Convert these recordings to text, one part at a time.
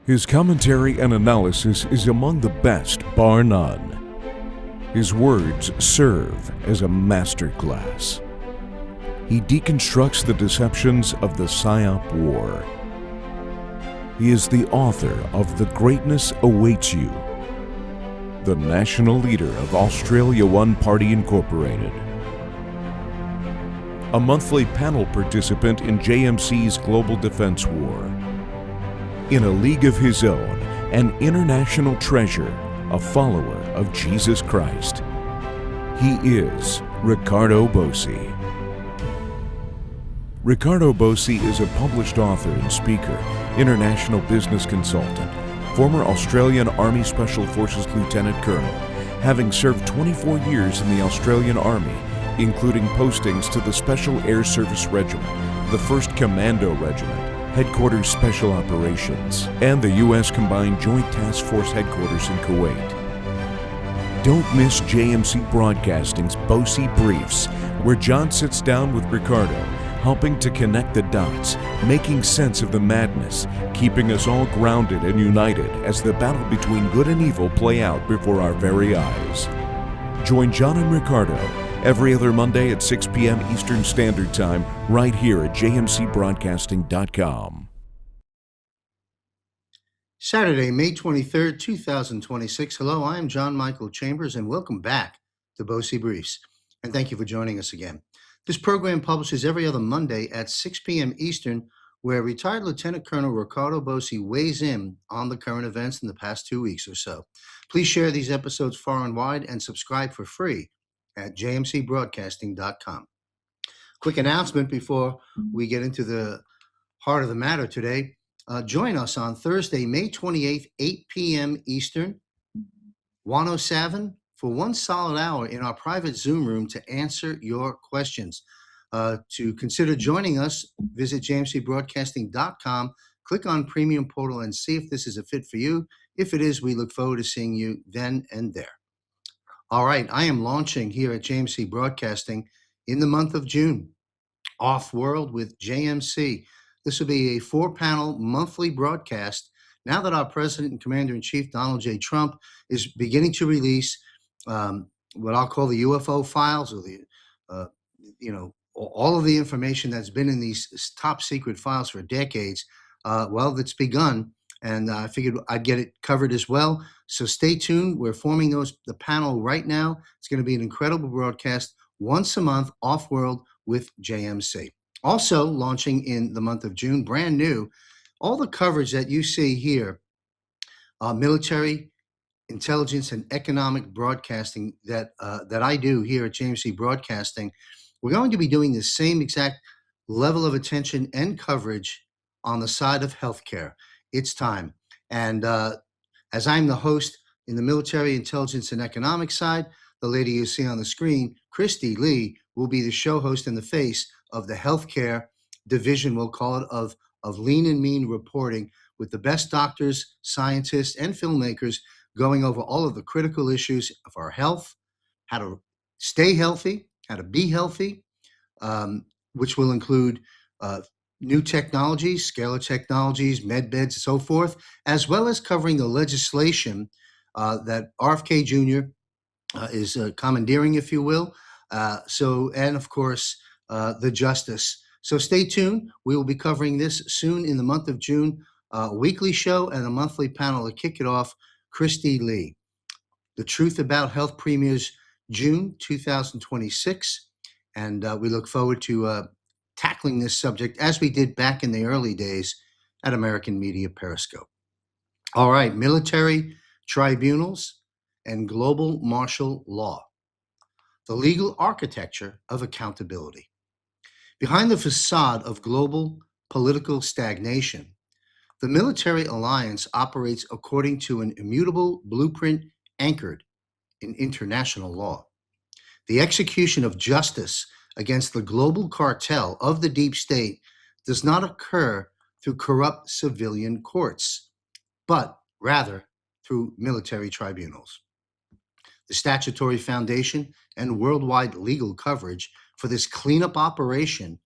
His commentary and analysis is among the best, bar none. His words serve as a masterclass. He deconstructs the deceptions of the PSYOP war. He is the author of The Greatness Awaits You, the national leader of Australia One Party Incorporated, a monthly panel participant in JMC's Global Defense War, in a league of his own, an international treasure, a follower of Jesus Christ. He is Ricardo Bosi. Ricardo Bosi is a published author and speaker, international business consultant, former Australian Army Special Forces Lieutenant Colonel, having served 24 years in the Australian Army, including postings to the Special Air Service Regiment, the 1st Commando Regiment, Headquarters Special Operations, and the U.S. Combined Joint Task Force Headquarters in Kuwait. Don't miss JMC Broadcasting's Bosi Briefs, where John sits down with Ricardo, helping to connect the dots, making sense of the madness, keeping us all grounded and united as the battle between good and evil play out before our very eyes. Join John and Ricardo every other Monday at 6 p.m. Eastern Standard Time, right here at jmcbroadcasting.com. Saturday, May 23rd, 2026. Hello, I am John Michael Chambers, and welcome back to Bosi Briefs. And thank you for joining us again. This program publishes every other Monday at 6 p.m. Eastern, where retired Lieutenant Colonel Ricardo Bosi weighs in on the current events in the past 2 weeks or so. Please share these episodes far and wide and subscribe for free at jmcbroadcasting.com. Quick announcement before we get into the heart of the matter today. Join us on Thursday, May 28th, 8 p.m. Eastern, 107, for one solid hour in our private Zoom room to answer your questions. To consider joining us, visit jmcbroadcasting.com, click on Premium Portal, and see if this is a fit for you. If it is, we look forward to seeing you then and there. All right, I am launching here at JMC Broadcasting in the month of June, Off-World with JMC. This will be a 4-panel monthly broadcast now that our President and Commander-in-Chief, Donald J. Trump, is beginning to release what I'll call the UFO files, or the, all of the information that's been in these top secret files for decades. That's begun, and I figured I'd get it covered as well. So stay tuned. We're forming the panel right now. It's going to be an incredible broadcast once a month, Off-World with JMC. Also launching in the month of June, brand new, all the coverage that you see here, military, intelligence, and economic broadcasting that I do here at JMC Broadcasting. We're going to be doing the same exact level of attention and coverage on the side of healthcare. It's time. And as I'm the host in the military, intelligence, and economic side, the lady you see on the screen, Christy Lee, will be the show host and the face of the healthcare division, we'll call it, of lean and mean reporting, with the best doctors, scientists, and filmmakers going over all of the critical issues of our health, how to stay healthy, how to be healthy, which will include new technologies, scalar technologies, med beds, and so forth, as well as covering the legislation that RFK Jr. Is commandeering, if you will. And of course, the justice. So stay tuned. We will be covering this soon in the month of June, a weekly show and a monthly panel to kick it off. Christy Lee. The Truth About Health premieres June 2026, and we look forward to tackling this subject as we did back in the early days at American Media Periscope. All right, military tribunals and global martial law, the legal architecture of accountability. Behind the facade of global political stagnation, the military alliance operates according to an immutable blueprint anchored in international law. The execution of justice against the global cartel of the deep state does not occur through corrupt civilian courts, but rather through military tribunals. The statutory foundation and worldwide legal coverage for this cleanup operation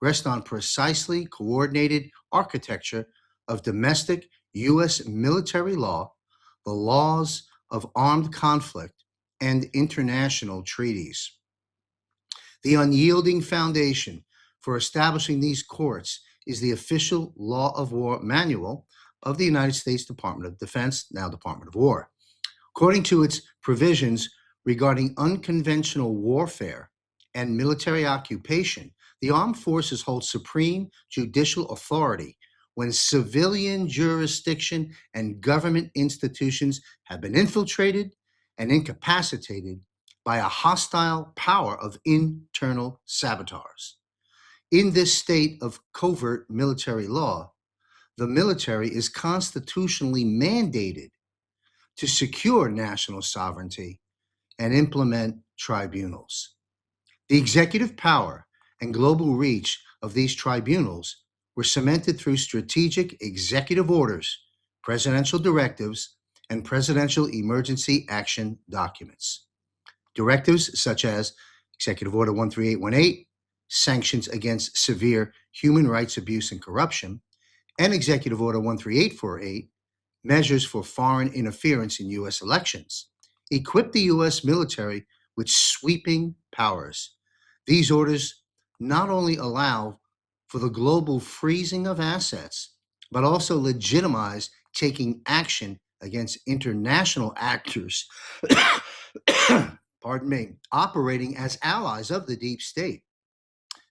rest on precisely coordinated architecture of domestic U.S. military law, the laws of armed conflict, and international treaties. The unyielding foundation for establishing these courts is the official Law of War Manual of the United States Department of Defense, now Department of War. According to its provisions regarding unconventional warfare and military occupation, the armed forces hold supreme judicial authority when civilian jurisdiction and government institutions have been infiltrated and incapacitated by a hostile power of internal saboteurs. In this state of covert military law, the military is constitutionally mandated to secure national sovereignty and implement tribunals. The executive power and global reach of these tribunals were cemented through strategic executive orders, presidential directives, and presidential emergency action documents. Directives such as Executive Order 13818, Sanctions Against Severe Human Rights Abuse and Corruption, and Executive Order 13848, Measures for Foreign Interference in U.S. Elections, equip the U.S. military with sweeping powers. These orders not only allow for the global freezing of assets, but also legitimize taking action against international actors, pardon me, operating as allies of the deep state.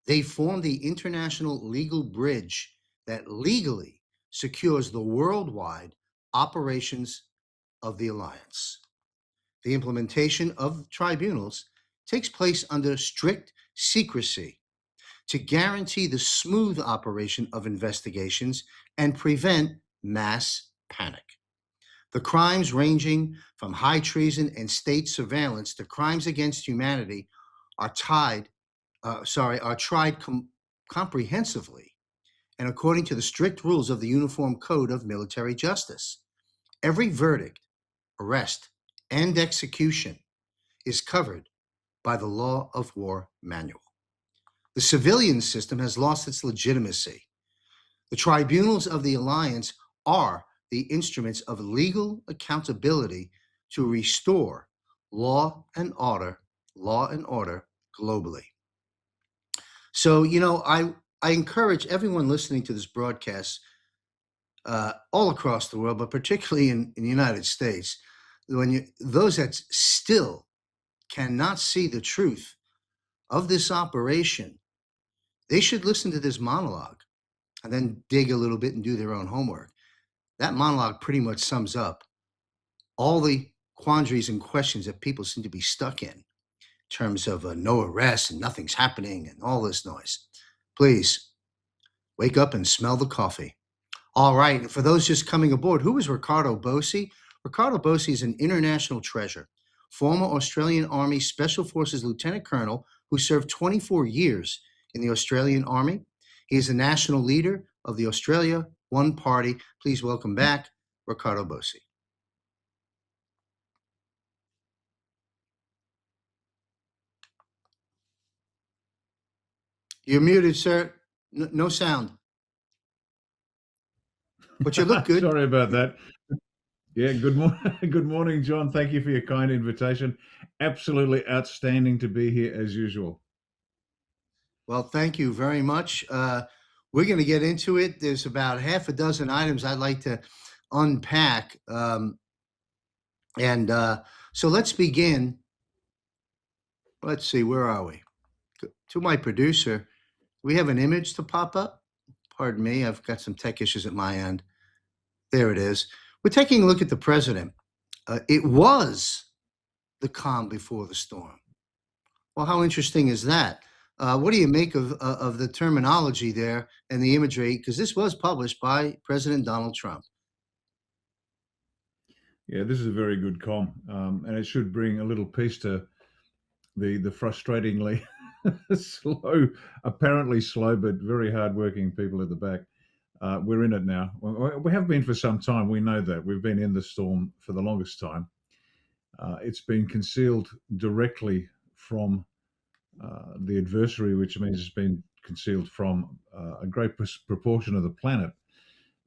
They form the international legal bridge that legally secures the worldwide operations of the alliance. The implementation of tribunals takes place under strict secrecy to guarantee the smooth operation of investigations and prevent mass panic. The crimes ranging from high treason and state surveillance to crimes against humanity are tried comprehensively and according to the strict rules of the Uniform Code of Military Justice. Every verdict, arrest, and execution is covered by the Law of War Manual. The civilian system has lost its legitimacy. The tribunals of the alliance are the instruments of legal accountability to restore law and order globally. So, I encourage everyone listening to this broadcast all across the world, but particularly in the United States, those that still cannot see the truth of this operation, they should listen to this monologue and then dig a little bit and do their own homework. That monologue pretty much sums up all the quandaries and questions that people seem to be stuck in terms of no arrest and nothing's happening and all this noise. Please wake up and smell the coffee. All right, for those just coming aboard, who is Ricardo Bosi? Ricardo Bosi is an international treasure, former Australian Army Special Forces Lieutenant Colonel who served 24 years in the Australian Army. He is the national leader of the Australia One Party. Please welcome back Ricardo Bosi. You're muted, sir. No sound. But you look good. Sorry about that. Yeah, good morning, good morning, John. Thank you for your kind invitation. Absolutely outstanding to be here as usual. Well, thank you very much. We're going to get into it. There's about half a dozen items I'd like to unpack. So let's begin. Let's see, where are we? To my producer, we have an image to pop up. Pardon me, I've got some tech issues at my end. There it is. We're taking a look at the president. It was the calm before the storm. Well, how interesting is that? What do you make of the terminology there and the imagery? Because this was published by President Donald Trump. Yeah, this is a very good com, and it should bring a little peace to the frustratingly slow, apparently slow, but very hardworking people at the back. We're in it now. We have been for some time. We know that. We've been in the storm for the longest time. It's been concealed directly from the adversary, which means it's been concealed from a great proportion of the planet.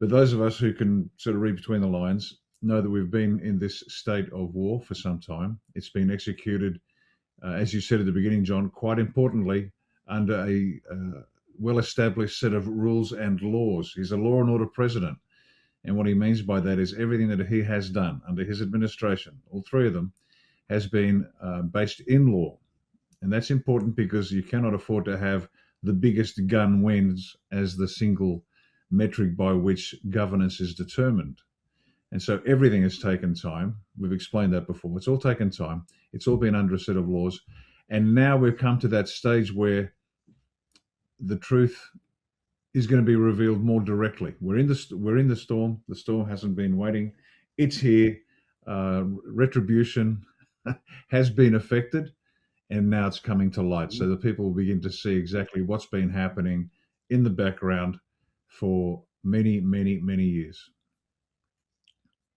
But those of us who can sort of read between the lines know that we've been in this state of war for some time. It's been executed, as you said at the beginning, John, quite importantly, under a well established set of rules and laws. He's a law and order president. And what he means by that is everything that he has done under his administration, all three of them, has been based in law. And that's important because you cannot afford to have the biggest gun wins as the single metric by which governance is determined. And so everything has taken time. We've explained that before. It's all taken time. It's all been under a set of laws. And now we've come to that stage where the truth is going to be revealed more directly. We're in the storm. The storm hasn't been waiting. It's here. Retribution has been affected, and now it's coming to light. So the people will begin to see exactly what's been happening in the background for many, many, many years.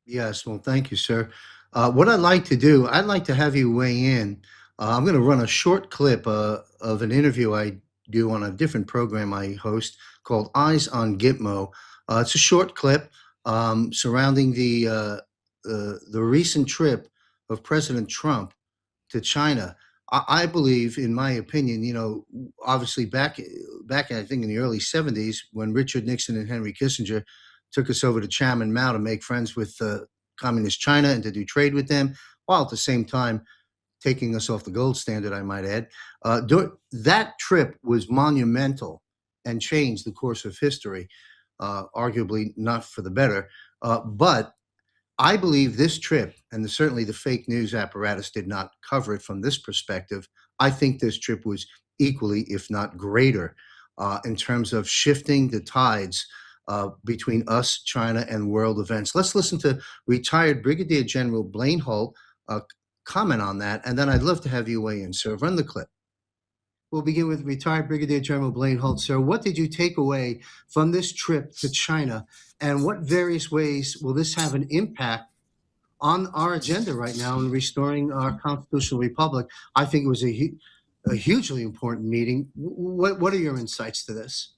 Yes, well, thank you, sir. What I'd like to do, I'd like to have you weigh in. I'm going to run a short clip of an interview I do on a different program I host called Eyes on Gitmo. It's a short clip surrounding the recent trip of President Trump to China. I believe, in my opinion, obviously back I think in the early '70s when Richard Nixon and Henry Kissinger took us over to Chairman Mao to make friends with communist China and to do trade with them, while at the same time taking us off the gold standard, I might add. That trip was monumental and changed the course of history, arguably not for the better. But I believe this trip, and certainly the fake news apparatus did not cover it from this perspective. I think this trip was equally, if not greater, in terms of shifting the tides between us, China, and world events. Let's listen to retired Brigadier General Blaine Holt comment on that, and then I'd love to have you weigh in, sir. Run the clip. We'll begin with retired Brigadier General Blaine Holt. Sir, what did you take away from this trip to China, and what various ways will this have an impact on our agenda right now in restoring our constitutional republic? I think it was a hugely important meeting. What are your insights to this?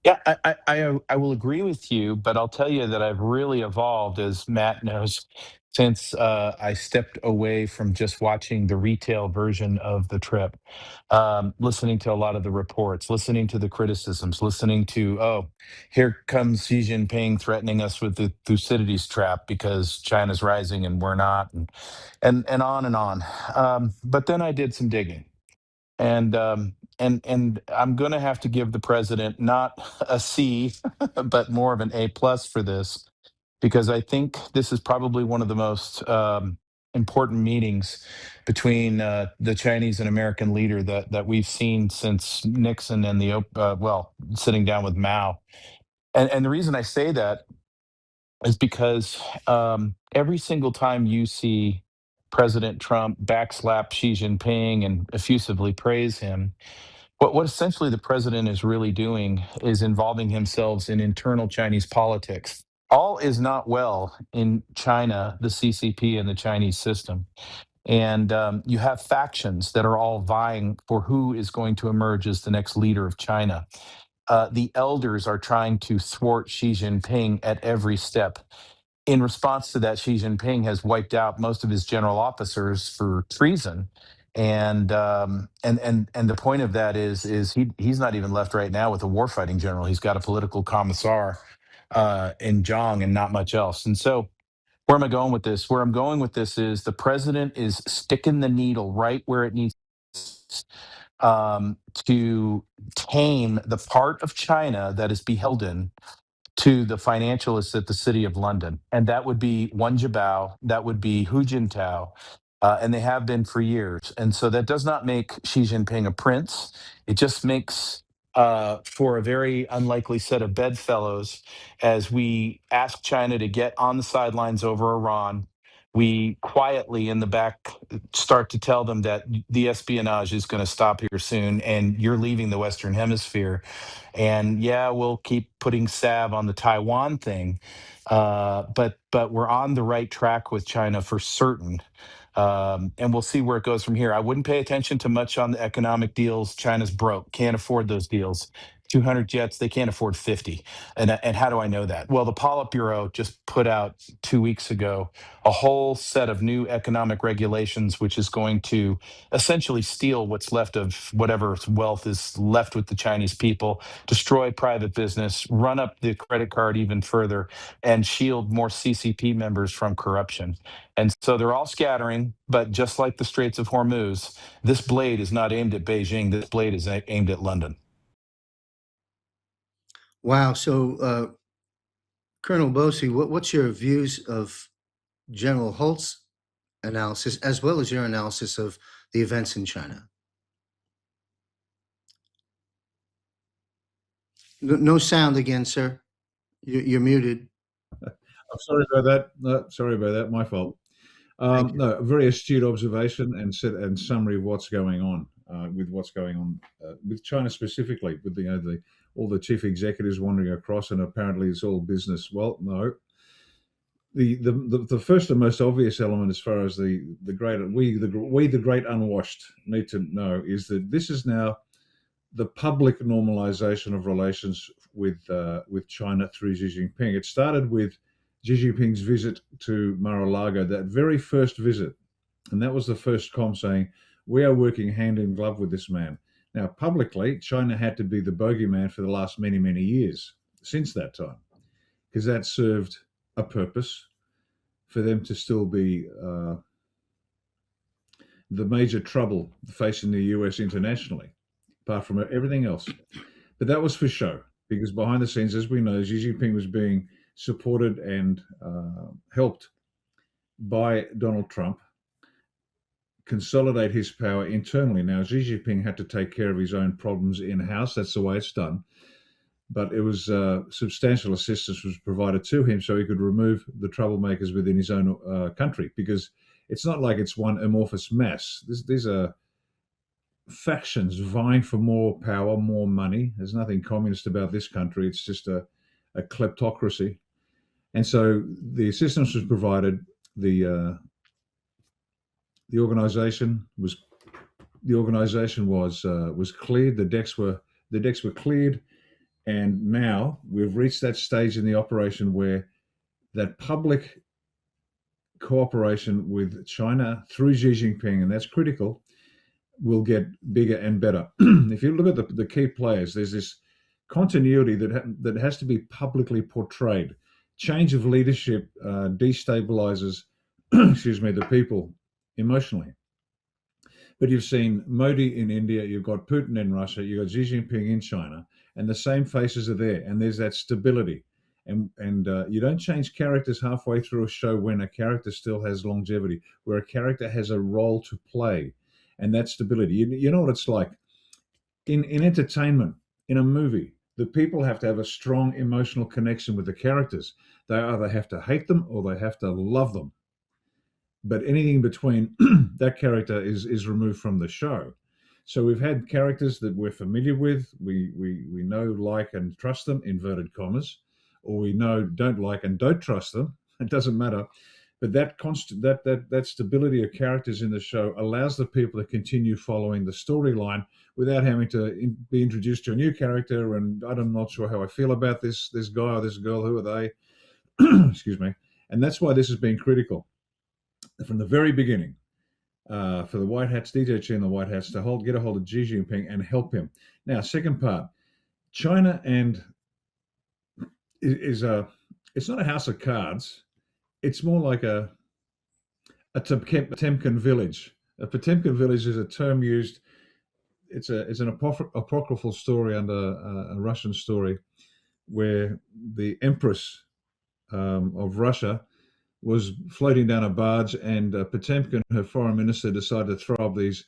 Yeah, I will agree with you, but I'll tell you that I've really evolved, as Matt knows, since I stepped away from just watching the retail version of the trip, listening to a lot of the reports, listening to the criticisms, listening to, oh, here comes Xi Jinping threatening us with the Thucydides trap because China's rising and we're not, and on and on. But then I did some digging. And I'm going to have to give the president not a C, but more of an A plus for this, because I think this is probably one of the most important meetings between the Chinese and American leader that we've seen since Nixon and sitting down with Mao. And the reason I say that is because every single time you see President Trump backslap Xi Jinping and effusively praise him, what essentially the president is really doing is involving himself in internal Chinese politics. All is not well in China, the CCP, and the Chinese system. And you have factions that are all vying for who is going to emerge as the next leader of China. The elders are trying to thwart Xi Jinping at every step. In response to that, Xi Jinping has wiped out most of his general officers for treason, and the point of that is he's not even left right now with a warfighting general. He's got a political commissar in Zhang and not much else. And so, where am I going with this? Where I'm going with this is the president is sticking the needle right where it needs to tame the part of China that is beholden to the financialists at the City of London, and that would be Wen Jiabao, that would be Hu Jintao, and they have been for years. And so that does not make Xi Jinping a prince. It just makes for a very unlikely set of bedfellows as we ask China to get on the sidelines over Iran. We quietly in the back start to tell them that the espionage is going to stop here soon and you're leaving the Western Hemisphere. And yeah, we'll keep putting salve on the Taiwan thing, but we're on the right track with China for certain. And we'll see where it goes from here. I wouldn't pay attention to much on the economic deals. China's broke, can't afford those deals. 200 jets. They can't afford 50. And how do I know that? Well, the Politburo just put out 2 weeks ago a whole set of new economic regulations, which is going to essentially steal what's left of whatever wealth is left with the Chinese people, destroy private business, run up the credit card even further, and shield more CCP members from corruption. And so they're all scattering, but just like the Straits of Hormuz, this blade is not aimed at Beijing. This blade is aimed at London. Wow. So, Colonel Bosi, what's your views of General Holt's analysis, as well as your analysis of the events in China? No sound again, sir. You're muted. I'm sorry about that. No, sorry about that. My fault. Thank you. No, a very astute observation and summary of what's going on with China specifically, with all the chief executives wandering across, and apparently it's all business. Well, no. The first and most obvious element, as far as the great unwashed need to know, is that this is now the public normalization of relations with China through Xi Jinping. It started with Xi Jinping's visit to Mar-a-Lago, that very first visit, and that was the first com saying, we are working hand in glove with this man. Now, publicly, China had to be the bogeyman for the last many, many years since that time, because that served a purpose for them to still be the major trouble facing the US internationally, apart from everything else. But that was for show, because behind the scenes, as we know, Xi Jinping was being supported and helped by Donald Trump consolidate his power internally. Now, Xi Jinping had to take care of his own problems in-house. That's the way it's done. But it was substantial assistance was provided to him so he could remove the troublemakers within his own country, because it's not like it's one amorphous mass. These are factions vying for more power, more money. There's nothing communist about this country. It's just a kleptocracy. And so the assistance was provided. The organization was cleared. The decks were cleared, and now we've reached that stage in the operation where that public cooperation with China through Xi Jinping, and that's critical, will get bigger and better. If you look at the key players, there's this continuity that has to be publicly portrayed. Change of leadership destabilizes, the people emotionally. But you've seen Modi in India, you've got Putin in Russia, you've got Xi Jinping in China, and the same faces are there, and there's that stability. And you don't change characters halfway through a show when a character still has longevity, where a character has a role to play, and that stability. You know what it's like in entertainment, in a movie. The people have to have a strong emotional connection with the characters. They either have to hate them or they have to love them. But anything between, that character is removed from the show. So we've had characters that we're familiar with. We know, like, and trust them, inverted commas, or we know, don't like and don't trust them. It doesn't matter. But that stability of characters in the show allows the people to continue following the storyline without having to be introduced to a new character. And I'm not sure how I feel about this guy or this girl. Who are they? Excuse me. And that's why this has been critical from the very beginning, for the White Hats, DJ Chi and the White Hats, to get a hold of Xi Jinping and help him. Now, second part, China and it's not a house of cards. It's more like a Potemkin village. A Potemkin village is a term used. It's an apocryphal story under a Russian story, where the Empress of Russia was floating down a barge, and Potemkin, her foreign minister, decided to throw up these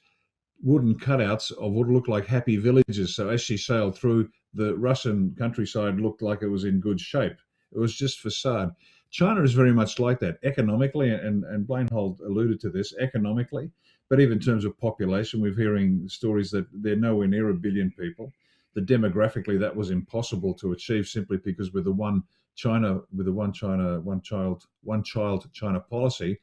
wooden cutouts of what looked like happy villages. So as she sailed through, the Russian countryside looked like it was in good shape. It was just facade. China is very much like that economically, and Blainhold alluded to this economically, but even in terms of population, we're hearing stories that they're nowhere near 1 billion people. That demographically, that was impossible to achieve simply because with the one child China policy,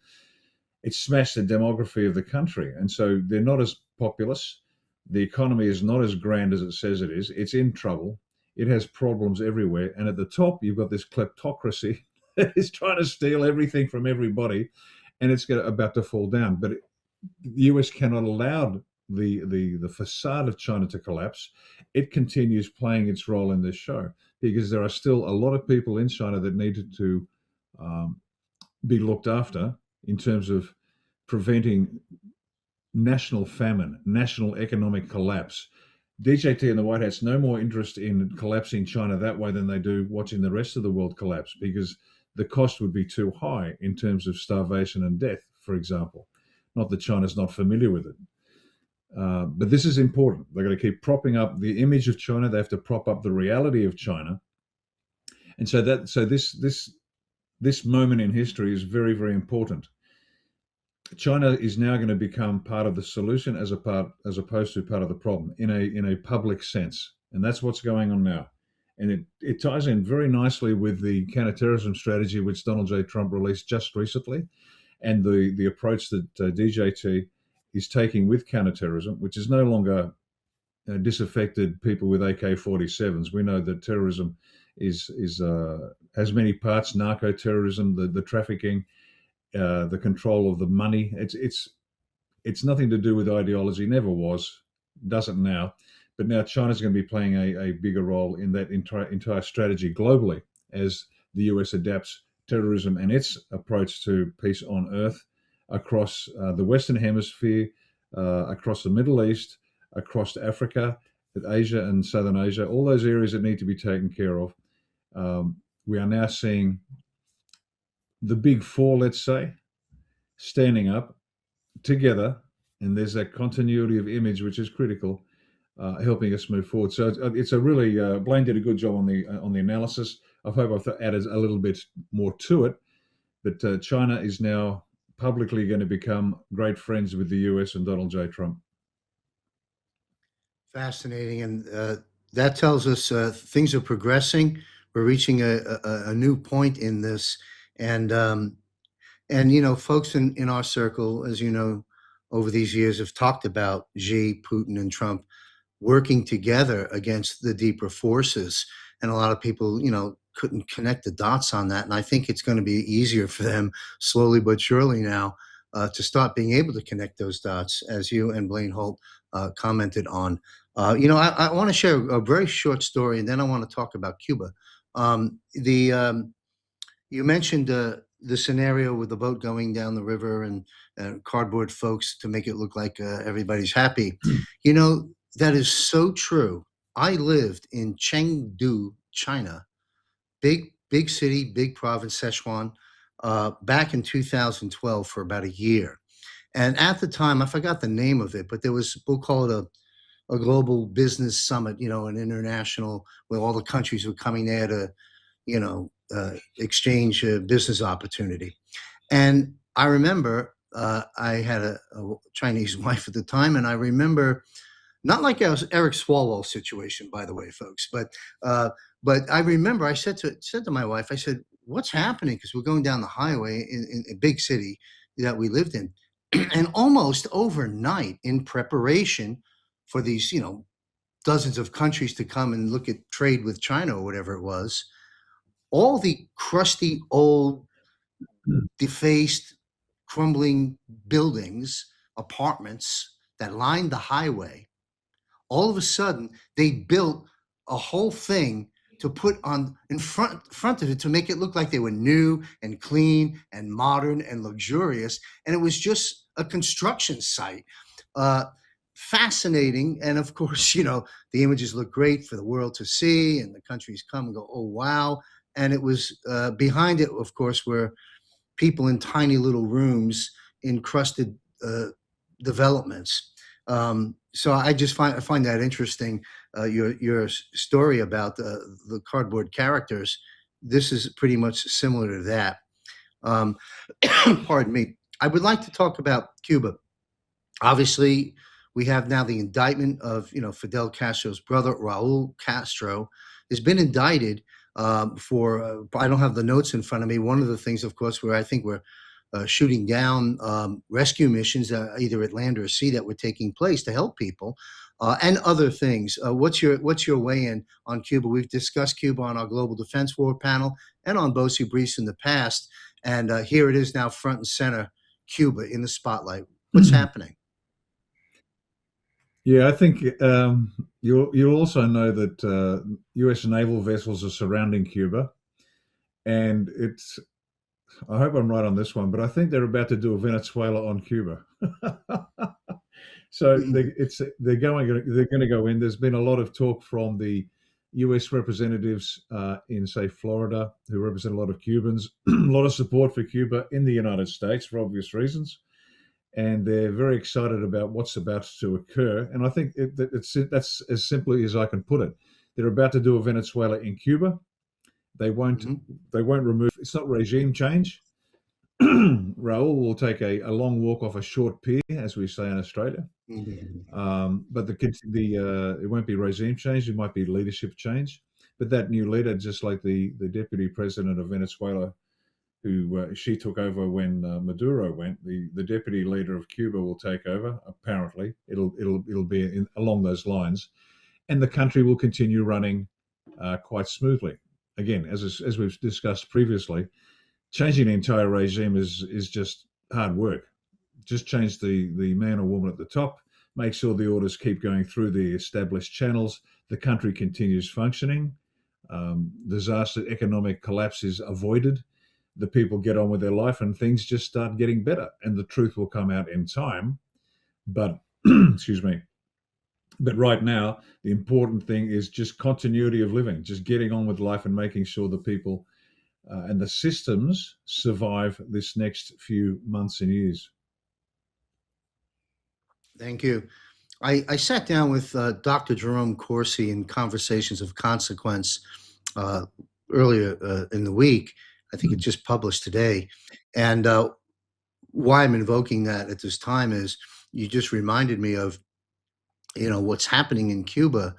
it smashed the demography of the country. And so they're not as populous. The economy is not as grand as it says it is. It's in trouble. it has problems everywhere. And at the top, you've got this kleptocracy that is trying to steal everything from everybody, and it's about to fall down. But the US cannot allow the facade of China to collapse. It continues playing its role in this show because there are still a lot of people in China that need to be looked after in terms of preventing national famine, national economic collapse. DJT and the White Hat's no more interest in collapsing China that way than they do watching the rest of the world collapse, because the cost would be too high in terms of starvation and death, for example. Not that China's not familiar with it. But this is important. They're going to keep propping up the image of China. They have to prop up the reality of China. And so this moment in history is very, very important. China is now going to become part of the solution as opposed to part of the problem in a public sense. And that's what's going on now. And it ties in very nicely with the counterterrorism strategy which Donald J. Trump released just recently, and the approach that DJT is taking with counterterrorism, which is no longer disaffected people with AK-47s. We know that terrorism has many parts: narco-terrorism, the trafficking, the control of the money. It's nothing to do with ideology. Never was, doesn't now. But now China's going to be playing a bigger role in that entire strategy globally as the US adapts terrorism and its approach to peace on Earth across the Western Hemisphere, across the Middle East, across Africa, Asia and Southern Asia, all those areas that need to be taken care of. We are now seeing the big four, let's say, standing up together, and there's that continuity of image which is critical, helping us move forward. So it's a really Blaine did a good job on the analysis. I hope I've added a little bit more to it, but China is now publicly going to become great friends with the US and Donald J. Trump. Fascinating, and that tells us things are progressing. We're reaching a new point in this, and folks in our circle, as you know, over these years have talked about Xi, Putin, and Trump working together against the deeper forces, and a lot of people, couldn't connect the dots on that. And I think it's going to be easier for them slowly but surely now to start being able to connect those dots, as you and Blaine Holt commented on. I want to share a very short story, and then I want to talk about Cuba. You mentioned the scenario with the boat going down the river and cardboard folks to make it look like everybody's happy. That is so true. I lived in Chengdu, China, big city, big province, Sichuan, back in 2012 for about a year. And at the time, I forgot the name of it, but we'll call it a global business summit, an international, where all the countries were coming there to, exchange business opportunity. And I remember I had a Chinese wife at the time, and I remember, not like a Eric Swalwell situation, by the way, folks, but I remember I said to my wife, I said, "What's happening?" Because we're going down the highway in a big city that we lived in, and almost overnight, in preparation for these, dozens of countries to come and look at trade with China or whatever it was, all the crusty, old, defaced, crumbling buildings, apartments that lined the highway, all of a sudden they built a whole thing to put on in front of it to make it look like they were new and clean and modern and luxurious. And it was just a construction site. Fascinating. And of course, the images look great for the world to see, and the countries come and go, "Oh, wow." And it was behind it, of course, were people in tiny little rooms, encrusted developments. So I just find that interesting. Your story about the cardboard characters. This is pretty much similar to that. Pardon me. I would like to talk about Cuba. Obviously, we have now the indictment of Fidel Castro's brother, Raul Castro, has been indicted for. I don't have the notes in front of me. One of the things, of course, where I think we're shooting down rescue missions, either at land or sea, that were taking place to help people, and other things. What's your weigh-in on Cuba? We've discussed Cuba on our Global Defense War panel and on Bosi Briefs in the past, and here it is now front and center, Cuba in the spotlight. What's happening? Yeah, I think you'll also know that U.S. naval vessels are surrounding Cuba, and it's. I hope I'm right on this one, but I think they're about to do a Venezuela on Cuba. So they're going to go in. There's been a lot of talk from the U.S. representatives in, say, Florida, who represent a lot of Cubans, a lot of support for Cuba in the United States for obvious reasons, and they're very excited about what's about to occur. And I think that's as simply as I can put it. They're about to do a Venezuela in Cuba. They won't remove. It's not regime change. Raul will take a long walk off a short pier, as we say in Australia. But it won't be regime change. It might be leadership change. But that new leader, just like the deputy president of Venezuela, who she took over when Maduro went, the deputy leader of Cuba will take over. Apparently, it'll be along those lines, and the country will continue running quite smoothly. Again, as we've discussed previously, changing the entire regime is just hard work. Just change the man or woman at the top, make sure the orders keep going through the established channels, the country continues functioning, disaster, economic collapse is avoided, the people get on with their life, and things just start getting better. And the truth will come out in time. But, excuse me, but right now, the important thing is just continuity of living, just getting on with life and making sure the people and the systems survive this next few months and years. Thank you. I sat down with Dr. Jerome Corsi in Conversations of Consequence earlier in the week. I think it just published today. And why I'm invoking that at this time is you just reminded me of, what's happening in Cuba.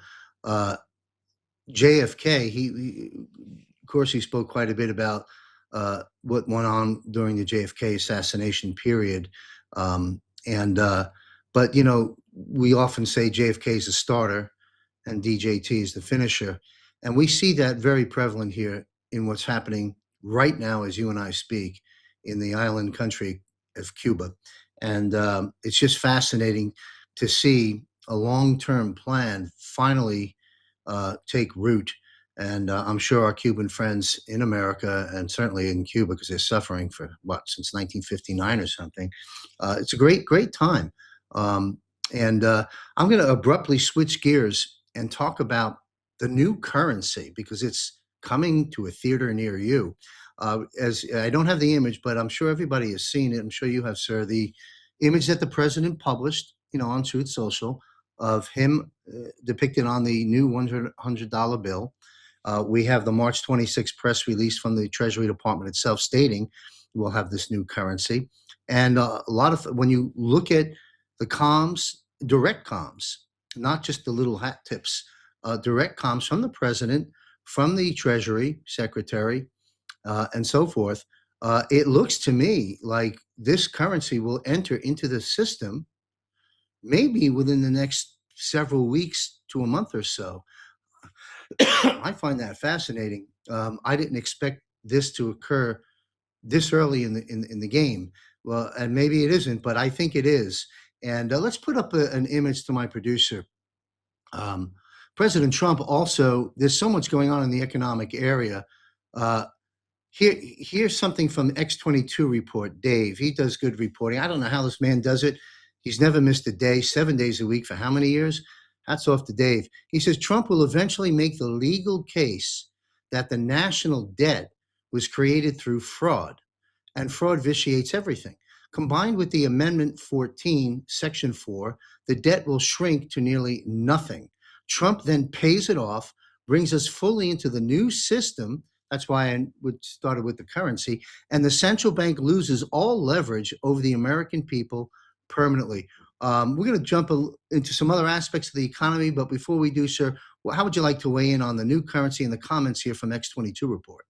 JFK, Corsi spoke quite a bit about what went on during the JFK assassination period. But, we often say JFK is the starter and DJT is the finisher. And we see that very prevalent here in what's happening right now as you and I speak in the island country of Cuba. And it's just fascinating to see a long-term plan finally take root. And I'm sure our Cuban friends in America, and certainly in Cuba, because they're suffering for since 1959 or something. It's a great time. And I'm going to abruptly switch gears and talk about the new currency, because it's coming to a theater near you. As I don't have the image, but I'm sure everybody has seen it. I'm sure you have, sir. The image that the president published, on Truth Social, of him depicted on the new $100 bill. We have the March 26th press release from the Treasury Department itself stating we'll have this new currency. And a lot of, when you look at the comms, direct comms, not just the little hat tips, direct comms from the president, from the Treasury Secretary, and so forth, it looks to me like this currency will enter into the system maybe within the next several weeks to a month or so. I find that fascinating. I didn't expect this to occur this early in the game. Well, and maybe it isn't, but I think it is. And let's put up an image to my producer. President Trump also, there's so much going on in the economic area. Here's something from X22 report, Dave. He does good reporting. I don't know how this man does it. He's never missed a day, 7 days a week for how many years? Hats off to Dave. He says Trump will eventually make the legal case that the national debt was created through fraud, and fraud vitiates everything. Combined with the Amendment 14, Section 4, the debt will shrink to nearly nothing. Trump then pays it off, brings us fully into the new system. That's why I started with the currency. And the central bank loses all leverage over the American people permanently. We're going to jump into some other aspects of the economy. But before we do, sir, how would you like to weigh in on the new currency and the comments here from X22 report?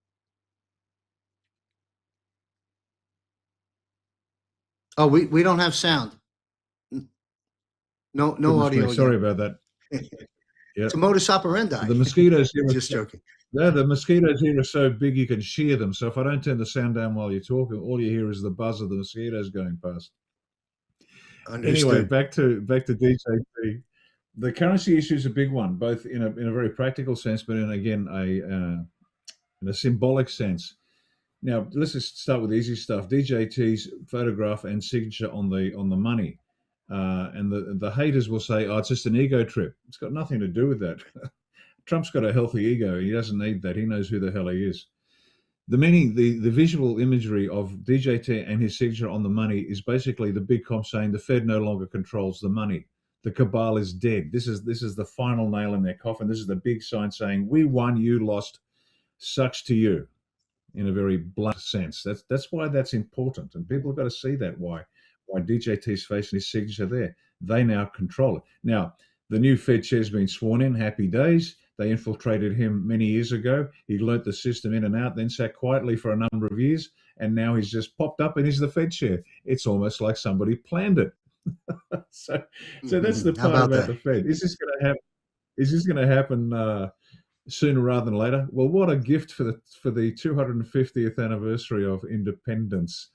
Oh, we don't have sound. No Goodness me, audio sorry again. about that. Yeah, It's a modus operandi. the mosquitoes here. Just joking. Yeah, the mosquitoes here are so big you can shear them. So if I don't turn the sound down while you're talking, all you hear is the buzz of the mosquitoes going past. Anyway, Understood. back to DJT. The currency issue is a big one, both in a very practical sense, but in a symbolic sense. Now, let's just start with the easy stuff. DJT's photograph and signature on the money, and the haters will say, "Oh, it's just an ego trip." It's got nothing to do with that. Trump's got a healthy ego. He doesn't need that. He knows who the hell he is. The visual imagery of DJT and his signature on the money is basically the big comp saying the Fed no longer controls the money. The cabal is dead. This is the final nail in their coffin. This is the big sign saying we won, you lost. Sucks to you, in a very blunt sense. That's why that's important, and people have got to see that why DJT's face and his signature there. They now control it. Now, the new Fed chair's been sworn in. Happy days. They infiltrated him many years ago. He learnt the system in and out, then sat quietly for a number of years, and now he's just popped up and he's the Fed chair. It's almost like somebody planned it. so that's the How part about about that? the Fed. Is this going to happen? Is this going to happen sooner rather than later? Well, what a gift for the 250th anniversary of independence,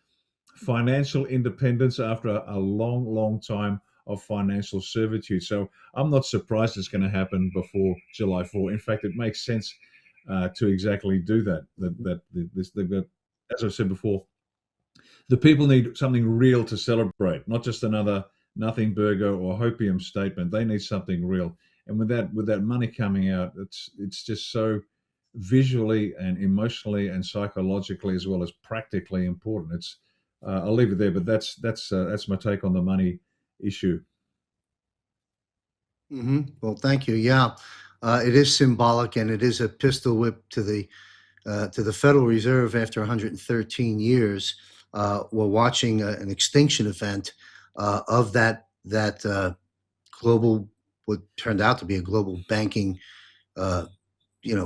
financial independence after a long time of financial servitude. So I'm not surprised it's going to happen before July 4. In fact, it makes sense to exactly do that. They've got, as I said before, the people need something real to celebrate, not just another nothing burger or hopium statement. They need something real. And with that money coming out, it's just so visually and emotionally and psychologically as well as practically important. It's I'll leave it there, but that's my take on the money issue. Well, thank you. Yeah, it is symbolic, and it is a pistol whip to the Federal Reserve after 113 years. We're watching an extinction event of that global, what turned out to be a global banking, uh,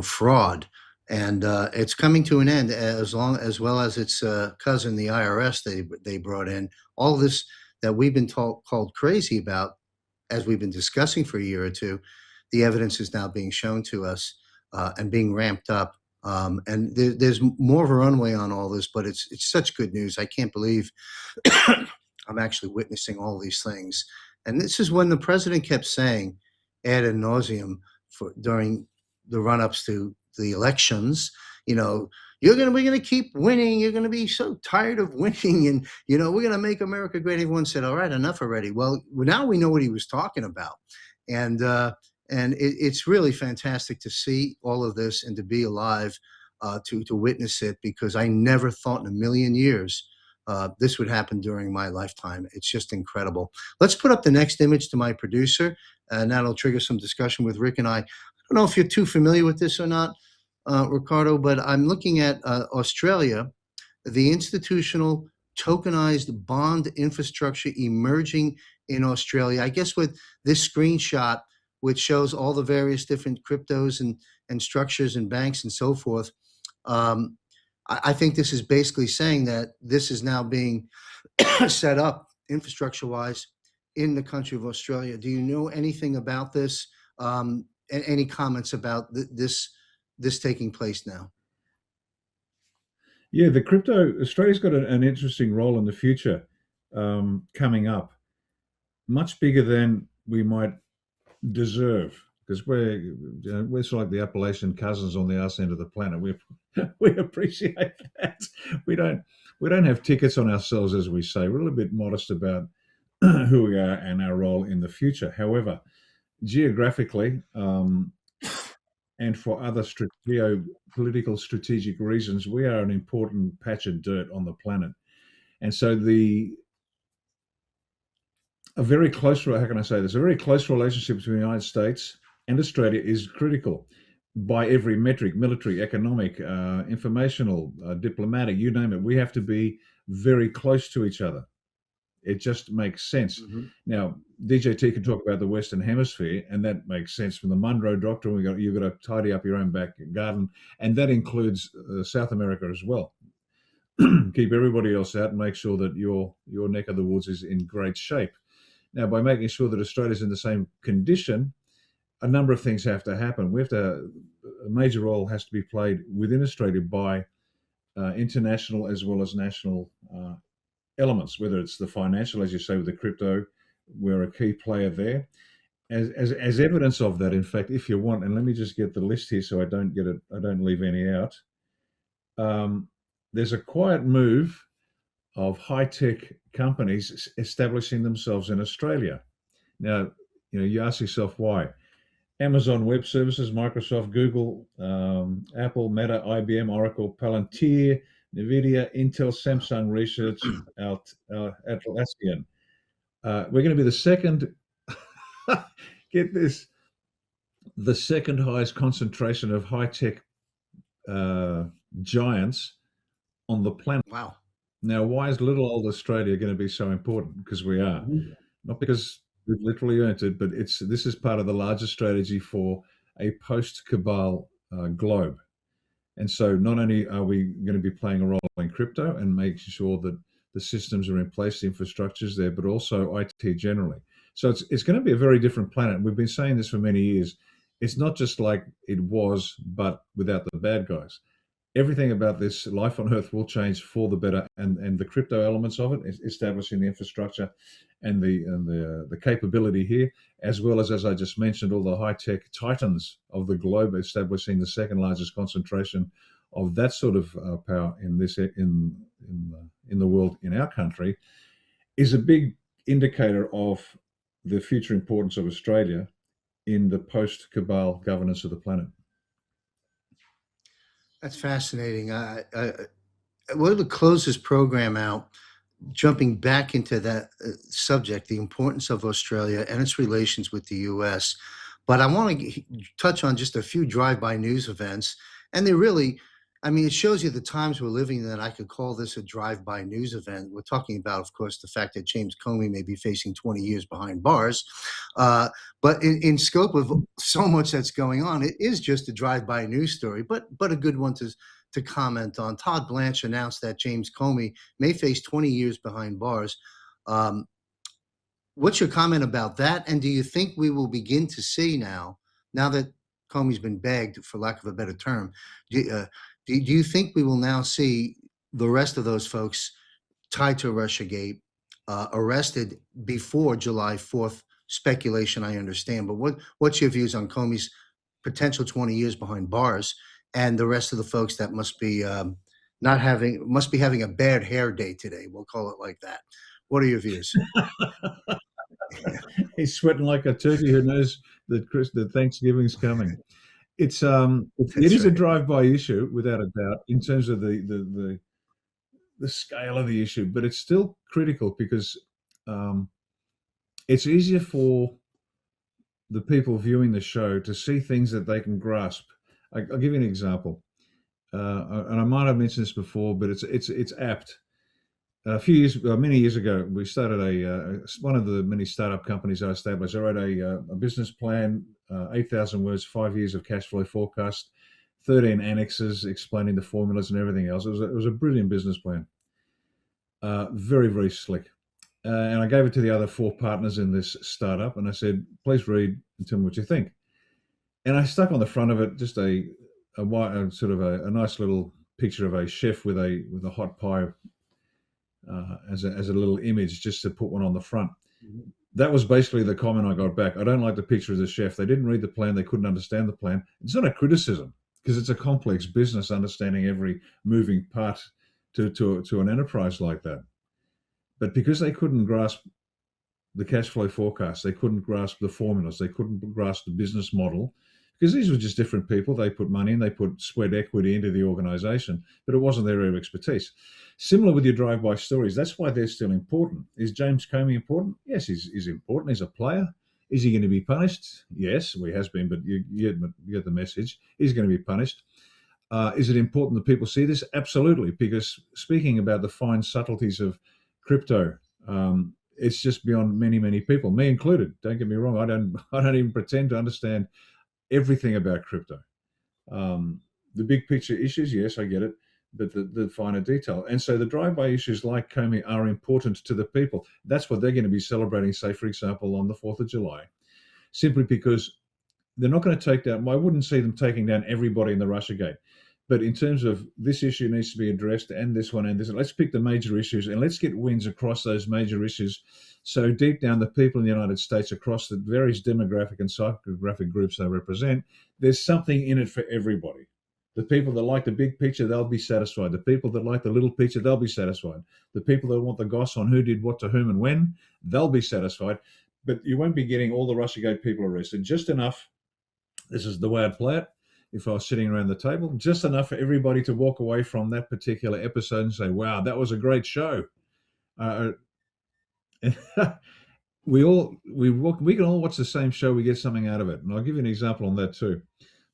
fraud, and it's coming to an end as well as its cousin, the IRS. They brought in all this that we've been called crazy about, as we've been discussing for a year or two. The evidence is now being shown to us and being ramped up. And there's more of a runway on all this, but it's such good news. I can't believe I'm actually witnessing all these things. And this is when the president kept saying ad nauseum during the run-ups to the elections, we're gonna keep winning. You're gonna be so tired of winning, and we're gonna make America great. Everyone said, "All right, enough already." Well, now we know what he was talking about, and it's really fantastic to see all of this and to be alive to witness it, because I never thought in a million years this would happen during my lifetime. It's just incredible. Let's put up the next image to my producer, and that'll trigger some discussion with Rick and I. I don't know if you're too familiar with this or not, Ricardo, but I'm looking at Australia, the institutional tokenized bond infrastructure emerging in Australia. I guess with this screenshot, which shows all the various different cryptos and structures and banks and so forth, I think this is basically saying that this is now being set up infrastructure-wise in the country of Australia. Do you know anything about this? And any comments about this taking place now? Yeah, the crypto Australia's got an interesting role in the future coming up, much bigger than we might deserve, because we're sort of like the Appalachian cousins on the arse end of the planet. We appreciate that. We don't have tickets on ourselves, as we say. We're a little bit modest about who we are and our role in the future. However, geographically, and for other geopolitical strategic reasons, we are an important patch of dirt on the planet. And so a very close, how can I say this? A very close relationship between the United States and Australia is critical by every metric: military, economic, informational, diplomatic, you name it. We have to be very close to each other. It just makes sense. Now, DJT can talk about the Western Hemisphere, and that makes sense from the Monroe Doctrine. You've got to tidy up your own back garden, and that includes South America as well. keep everybody else out and make sure that your neck of the woods is in great shape. Now, by making sure that Australia's in the same condition, a number of things have to happen. A major role has to be played within Australia by international as well as national elements, whether it's the financial, as you say, with the crypto, we're a key player there. As evidence of that, in fact, if you want, and let me just get the list here so I don't leave any out. There's a quiet move of high-tech companies establishing themselves in Australia. Now, you ask yourself why. Amazon Web Services, Microsoft, Google, Apple, Meta, IBM, Oracle, Palantir, NVIDIA, Intel, Samsung Research, Atlassian. We're going to be the second, get this, the second highest concentration of high-tech giants on the planet. Wow. Now, why is little old Australia going to be so important? Because we are. Not because we've literally earned it, but this is part of the larger strategy for a post-cabal globe. And so not only are we going to be playing a role in crypto and making sure that the systems are in place, the infrastructure's there, but also IT generally. So it's going to be a very different planet. We've been saying this for many years. It's not just like it was, but without the bad guys. Everything about this life on Earth will change for the better, and the crypto elements of it, establishing the infrastructure and the capability here, as well as I just mentioned, all the high-tech titans of the globe, establishing the second largest concentration of that sort of power in the world, in our country, is a big indicator of the future importance of Australia in the post-cabal governance of the planet. That's fascinating. We're to close this program out, jumping back into that subject, the importance of Australia and its relations with the U.S. But I want to touch on just a few drive-by news events. And they really, it shows you the times we're living in that I could call this a drive-by news event. We're talking about, of course, the fact that James Comey may be facing 20 years behind bars. But in scope of so much that's going on, it is just a drive-by news story, but a good one to comment on. Todd Blanche announced that James Comey may face 20 years behind bars. What's your comment about that? And do you think we will begin to see now that Comey's been bagged, for lack of a better term, do you think we will now see the rest of those folks tied to Russiagate arrested before July 4th? Speculation, I understand, but what's your views on Comey's potential 20 years behind bars and the rest of the folks that must be having a bad hair day today? We'll call it like that. What are your views? He's sweating like a turkey who knows that Thanksgiving's coming. It is a drive-by issue, without a doubt, in terms of the scale of the issue, but it's still critical because it's easier for the people viewing the show to see things that they can grasp. I'll give you an example, and I might have mentioned this before, but it's apt. Many years ago, we started one of the many startup companies I established. I wrote a business plan, 8,000 words, 5 years of cash flow forecast, 13 annexes explaining the formulas and everything else. It was a brilliant business plan, very, very slick. And I gave it to the other 4 partners in this startup, and I said, "Please read and tell me what you think." And I stuck on the front of it just a nice little picture of a chef with a hot pie as a little image, just to put one on the front. Mm-hmm. That was basically the comment I got back. I don't like the picture of the chef. They didn't read the plan. They couldn't understand the plan. It's not a criticism, because it's a complex business, understanding every moving part to an enterprise like that. But because they couldn't grasp the cash flow forecast, they couldn't grasp the formulas, they couldn't grasp the business model, because these were just different people. They put money in, they put sweat equity into the organization, but it wasn't their area of expertise. Similar with your drive-by stories. That's why they're still important. Is James Comey important? Yes, he's important. He's a player. Is he going to be punished? Yes, he has been, but you get the message. He's going to be punished. Is it important that people see this? Absolutely, because speaking about the fine subtleties of crypto, it's just beyond many, many people, me included. Don't get me wrong. I don't even pretend to understand everything about crypto. The big picture issues, yes, I get it. but the finer detail. And so the drive-by issues like Comey are important to the people. That's what they're going to be celebrating, say, for example, on the 4th of July, simply because they're not going to take down, I wouldn't see them taking down everybody in the Russiagate. But in terms of this issue needs to be addressed, and this one, and this, let's pick the major issues and let's get wins across those major issues. So deep down, the people in the United States, across the various demographic and psychographic groups they represent, there's something in it for everybody. The people that like the big picture, they'll be satisfied. The people that like the little picture, they'll be satisfied. The people that want the goss on who did what to whom and when, they'll be satisfied. But you won't be getting all the Russiagate people arrested. Just enough, this is the way I'd play it, if I was sitting around the table, just enough for everybody to walk away from that particular episode and say, wow, that was a great show. We can all watch the same show, we get something out of it. And I'll give you an example on that too.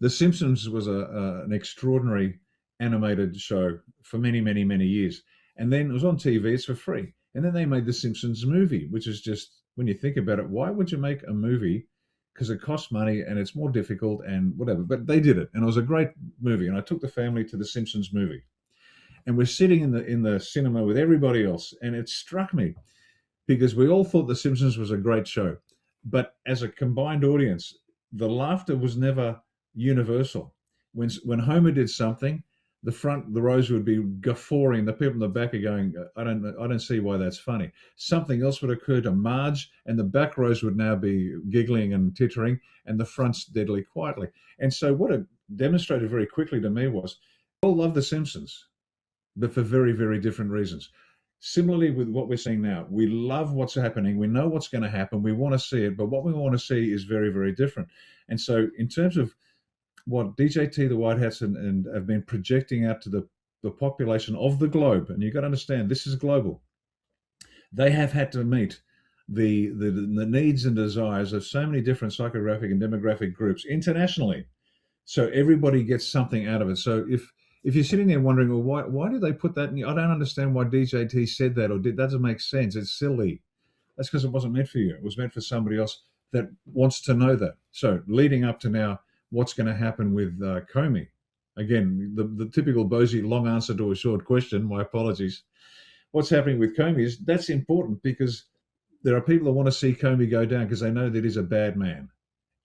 The Simpsons was an extraordinary animated show for many, many, many years. And then it was on TV, it's for free. And then they made the Simpsons movie, which is just, when you think about it, why would you make a movie? Because it costs money and it's more difficult and whatever. But they did it, and it was a great movie. And I took the family to the Simpsons movie. And we're sitting in the cinema with everybody else. And it struck me, because we all thought The Simpsons was a great show. But as a combined audience, the laughter was never universal. When Homer did something, the rows would be guffawing. The people in the back are going, I don't see why that's funny. Something else would occur to Marge, and the back rows would now be giggling and tittering, and the front's deadly quietly. And so what it demonstrated very quickly to me was, we all love The Simpsons, but for very, very different reasons. Similarly with what we're seeing now, we love what's happening. We know what's going to happen. We want to see it, but what we want to see is very, very different. And so in terms of what DJT, the White Hats, and have been projecting out to the population of the globe, and you've got to understand, this is global. They have had to meet the needs and desires of so many different psychographic and demographic groups internationally. So everybody gets something out of it. So if you're sitting there wondering, well, why did they put that in? I don't understand why DJT said that, or that doesn't make sense. It's silly. That's because it wasn't meant for you. It was meant for somebody else that wants to know that. So leading up to now, what's going to happen with Comey? Again, the typical Bosi long answer to a short question. My apologies. What's happening with Comey is that's important, because there are people that want to see Comey go down because they know that he's a bad man,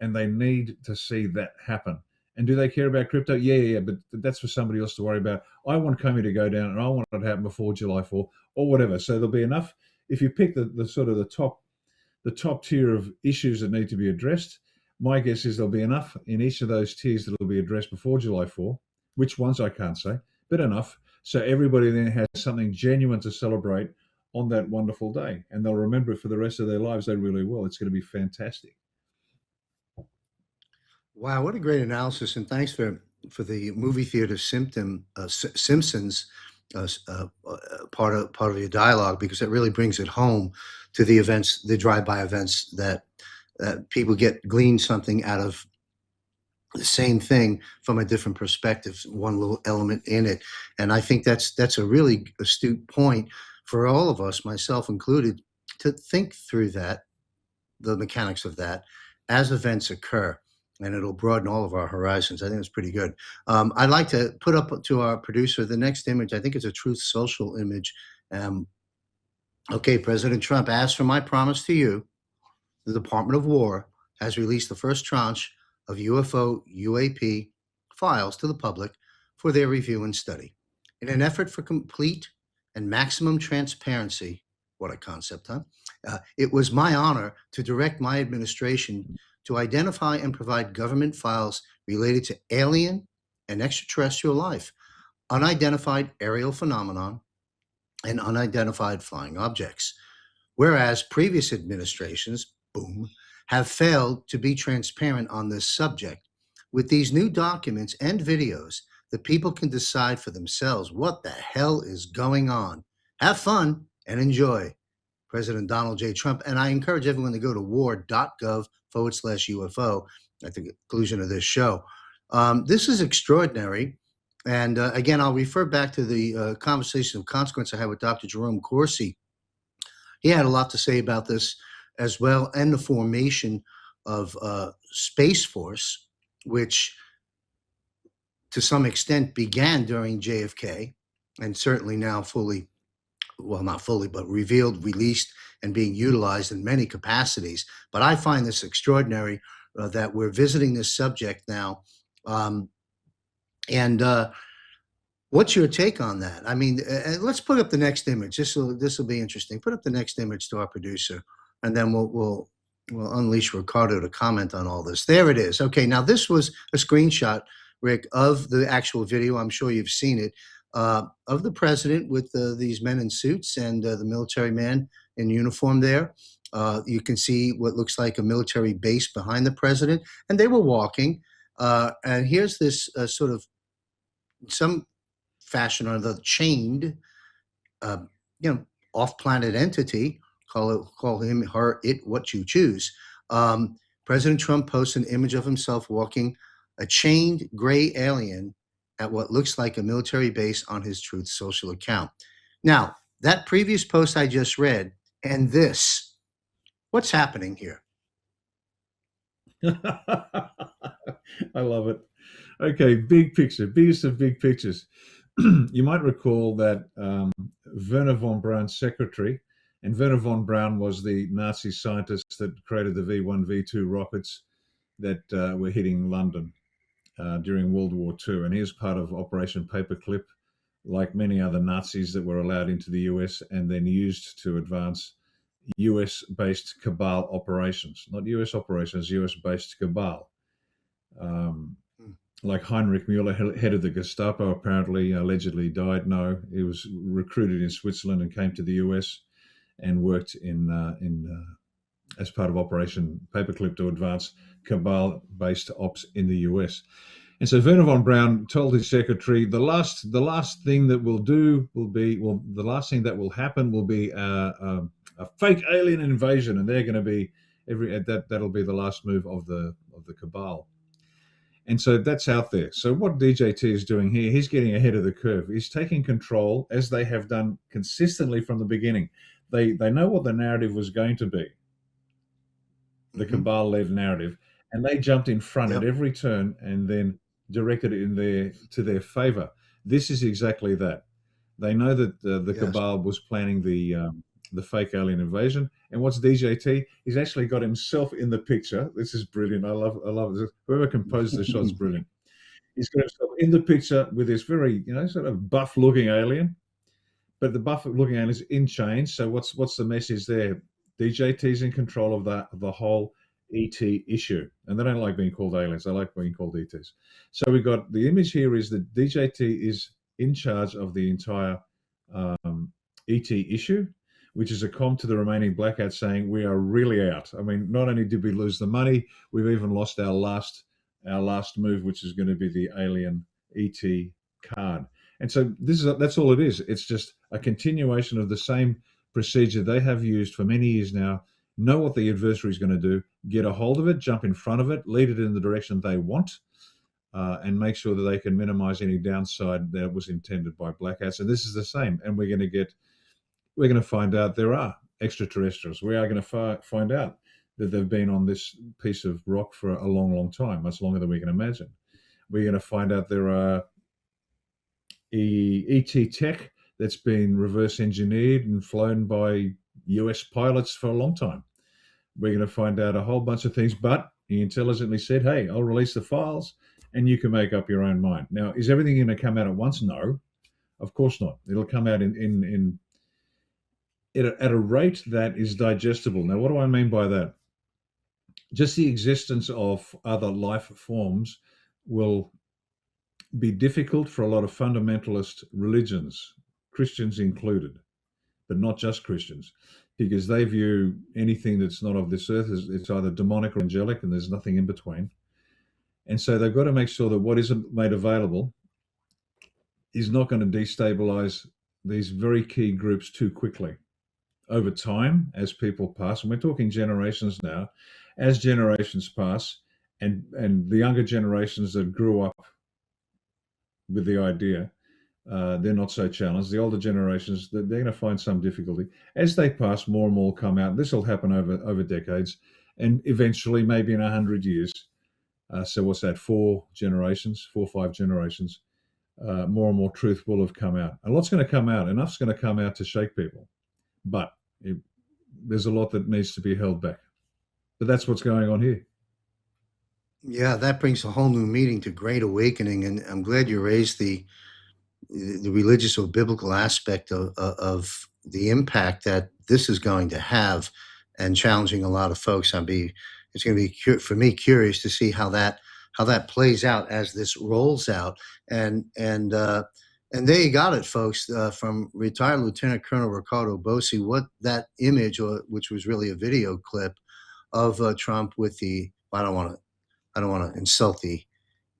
and they need to see that happen. And do they care about crypto? Yeah, but that's for somebody else to worry about. I want Comey to go down, and I want it to happen before July 4th or whatever. So there'll be enough. If you pick the sort of the top tier of issues that need to be addressed, my guess is there'll be enough in each of those tiers that will be addressed before July 4. Which ones I can't say, but enough. So everybody then has something genuine to celebrate on that wonderful day, and they'll remember it for the rest of their lives. They really will. It's going to be fantastic. Wow, what a great analysis, and thanks for the movie theater Simpsons part of your dialogue, because it really brings it home to the events, the drive-by events that people glean something out of the same thing from a different perspective, one little element in it. And I think that's a really astute point for all of us, myself included, to think through that, the mechanics of that, as events occur. And it'll broaden all of our horizons. I think it's pretty good. I'd like to put up to our producer the next image. I think it's a Truth Social image. Okay, President Trump, as for my promise to you, the Department of War has released the first tranche of UFO UAP files to the public for their review and study. In an effort for complete and maximum transparency, what a concept, huh? It was my honor to direct my administration to identify and provide government files related to alien and extraterrestrial life, unidentified aerial phenomenon, and unidentified flying objects. Whereas previous administrations, boom, have failed to be transparent on this subject. With these new documents and videos, the people can decide for themselves what the hell is going on. Have fun and enjoy. President Donald J. Trump. And I encourage everyone to go to war.gov/UFO at the conclusion of this show. This is extraordinary. And again, I'll refer back to the conversation of consequence I had with Dr. Jerome Corsi. He had a lot to say about this as well, and the formation of Space Force, which to some extent began during JFK and certainly now fully, well, not fully, but revealed, released, and being utilized in many capacities. But I find this extraordinary that we're visiting this subject now. Um, and What's your take on that? I mean, let's put up the next image. This will be interesting. Put up the next image to our producer, and then we'll unleash Ricardo to comment on all this. There it is. Okay, now this was a screenshot, Rick, of the actual video. I'm sure you've seen it, of the president with these men in suits and the military man in uniform there. You can see what looks like a military base behind the president, and they were walking. And here's this sort of some fashion or the chained, uh, off-planet entity. Call him, her, it, what you choose. President Trump posts an image of himself walking a chained gray alien at what looks like a military base on his Truth Social account. Now, that previous post I just read and this, what's happening here? I love it. Okay, big picture, biggest of big pictures. You might recall that Wernher von Braun's secretary, and Wernher von Braun was the Nazi scientist that created the V1, V2 rockets that were hitting London during World War II. And he was part of Operation Paperclip, like many other Nazis that were allowed into the US and then used to advance US-based cabal operations. Not US operations, US-based cabal. Like Heinrich Müller, head of the Gestapo, apparently allegedly died. No, he was recruited in Switzerland and came to the US and worked in as part of Operation Paperclip to advance cabal-based ops in the US. And so Wernher von Braun told his secretary, the last thing that we'll do will be, the last thing that will happen will be a fake alien invasion, and they're going to be that'll be the last move of the cabal. And so that's out there. So what DJT is doing here, he's getting ahead of the curve. He's taking control, as they have done consistently from the beginning. They know what the narrative was going to be, the cabal-led narrative, and they jumped in front at every turn and then directed it to their favor. This is exactly that. They know that the cabal was planning the fake alien invasion. And what's DJT? He's actually got himself in the picture. This is brilliant. I love this. Whoever composed the shot's brilliant. He's got himself in the picture with this very, sort of buff-looking alien. But the buff-looking alien is in chains. So what's the message there? DJT's in control of the whole ET issue. And they don't like being called aliens. They like being called ETs. So we got the image here is that DJT is in charge of the entire ET issue, which is a comm to the remaining black hats saying we are really out. I mean, not only did we lose the money, we've even lost our last move, which is going to be the alien ET card. And so that's all it is. It's just a continuation of the same procedure they have used for many years now. Know what the adversary is going to do, get a hold of it, jump in front of it, lead it in the direction they want, and make sure that they can minimize any downside that was intended by black hats. And this is the same. And we're going to find out there are extraterrestrials. We are going to find out that they've been on this piece of rock for a long, long time, much longer than we can imagine. We're going to find out there are ET tech that's been reverse engineered and flown by US pilots for a long time. We're going to find out a whole bunch of things, but he intelligently said, hey, I'll release the files and you can make up your own mind. Now, is everything going to come out at once? No, of course not. It'll come out at a rate that is digestible. Now, what do I mean by that? Just the existence of other life forms will be difficult for a lot of fundamentalist religions, Christians included, but not just Christians, because they view anything that's not of this earth as it's either demonic or angelic, and there's nothing in between. And so they've got to make sure that what isn't made available is not going to destabilize these very key groups too quickly. Over time, as people pass, and we're talking generations now, as generations pass, and the younger generations that grew up with the idea, they're not so challenged. The older generations, they're going to find some difficulty. As they pass, more and more come out. This will happen over decades, and eventually, maybe in 100 years. So what's that? 4 or 5 generations. more and more truth will have come out. A lot's going to come out. Enough's going to come out to shake people. But there's a lot that needs to be held back. But that's what's going on here. Yeah, that brings a whole new meaning to Great Awakening, and I'm glad you raised the religious or biblical aspect of the impact that this is going to have, and challenging a lot of folks. It's going to be for me curious to see how that plays out as this rolls out, and there you got it, folks, from retired Lieutenant Colonel Ricardo Bosi. What that image, or which was really a video clip of Trump with the I don't want to insult the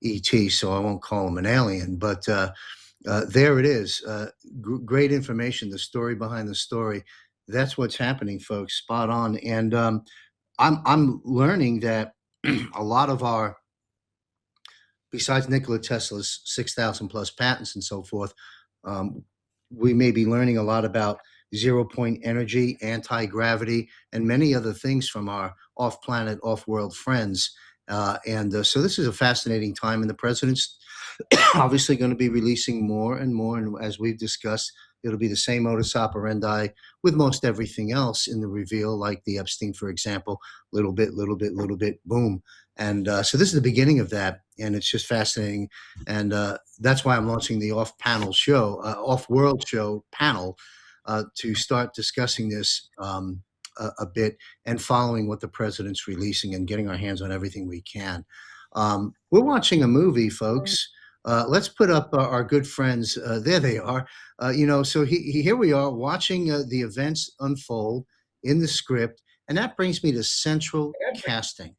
ET, so I won't call him an alien, but there it is. Great information, the story behind the story. That's what's happening, folks. Spot on. And I'm learning that a lot of our, besides Nikola Tesla's 6,000 plus patents and so forth, we may be learning a lot about 0-point energy, anti-gravity, and many other things from our off-planet, off-world friends. So this is a fascinating time, and the president's obviously going to be releasing more and more. And as we've discussed, it'll be the same modus operandi with most everything else in the reveal, like the Epstein, for example, little bit, boom. And so this is the beginning of that, and it's just fascinating. And that's why I'm launching the off-world show panel to start discussing this a bit and following what the president's releasing and getting our hands on everything we can. We're watching a movie, folks. Let's put up our good friends. There they are. So here we are watching the events unfold in the script. And that brings me to Central Casting.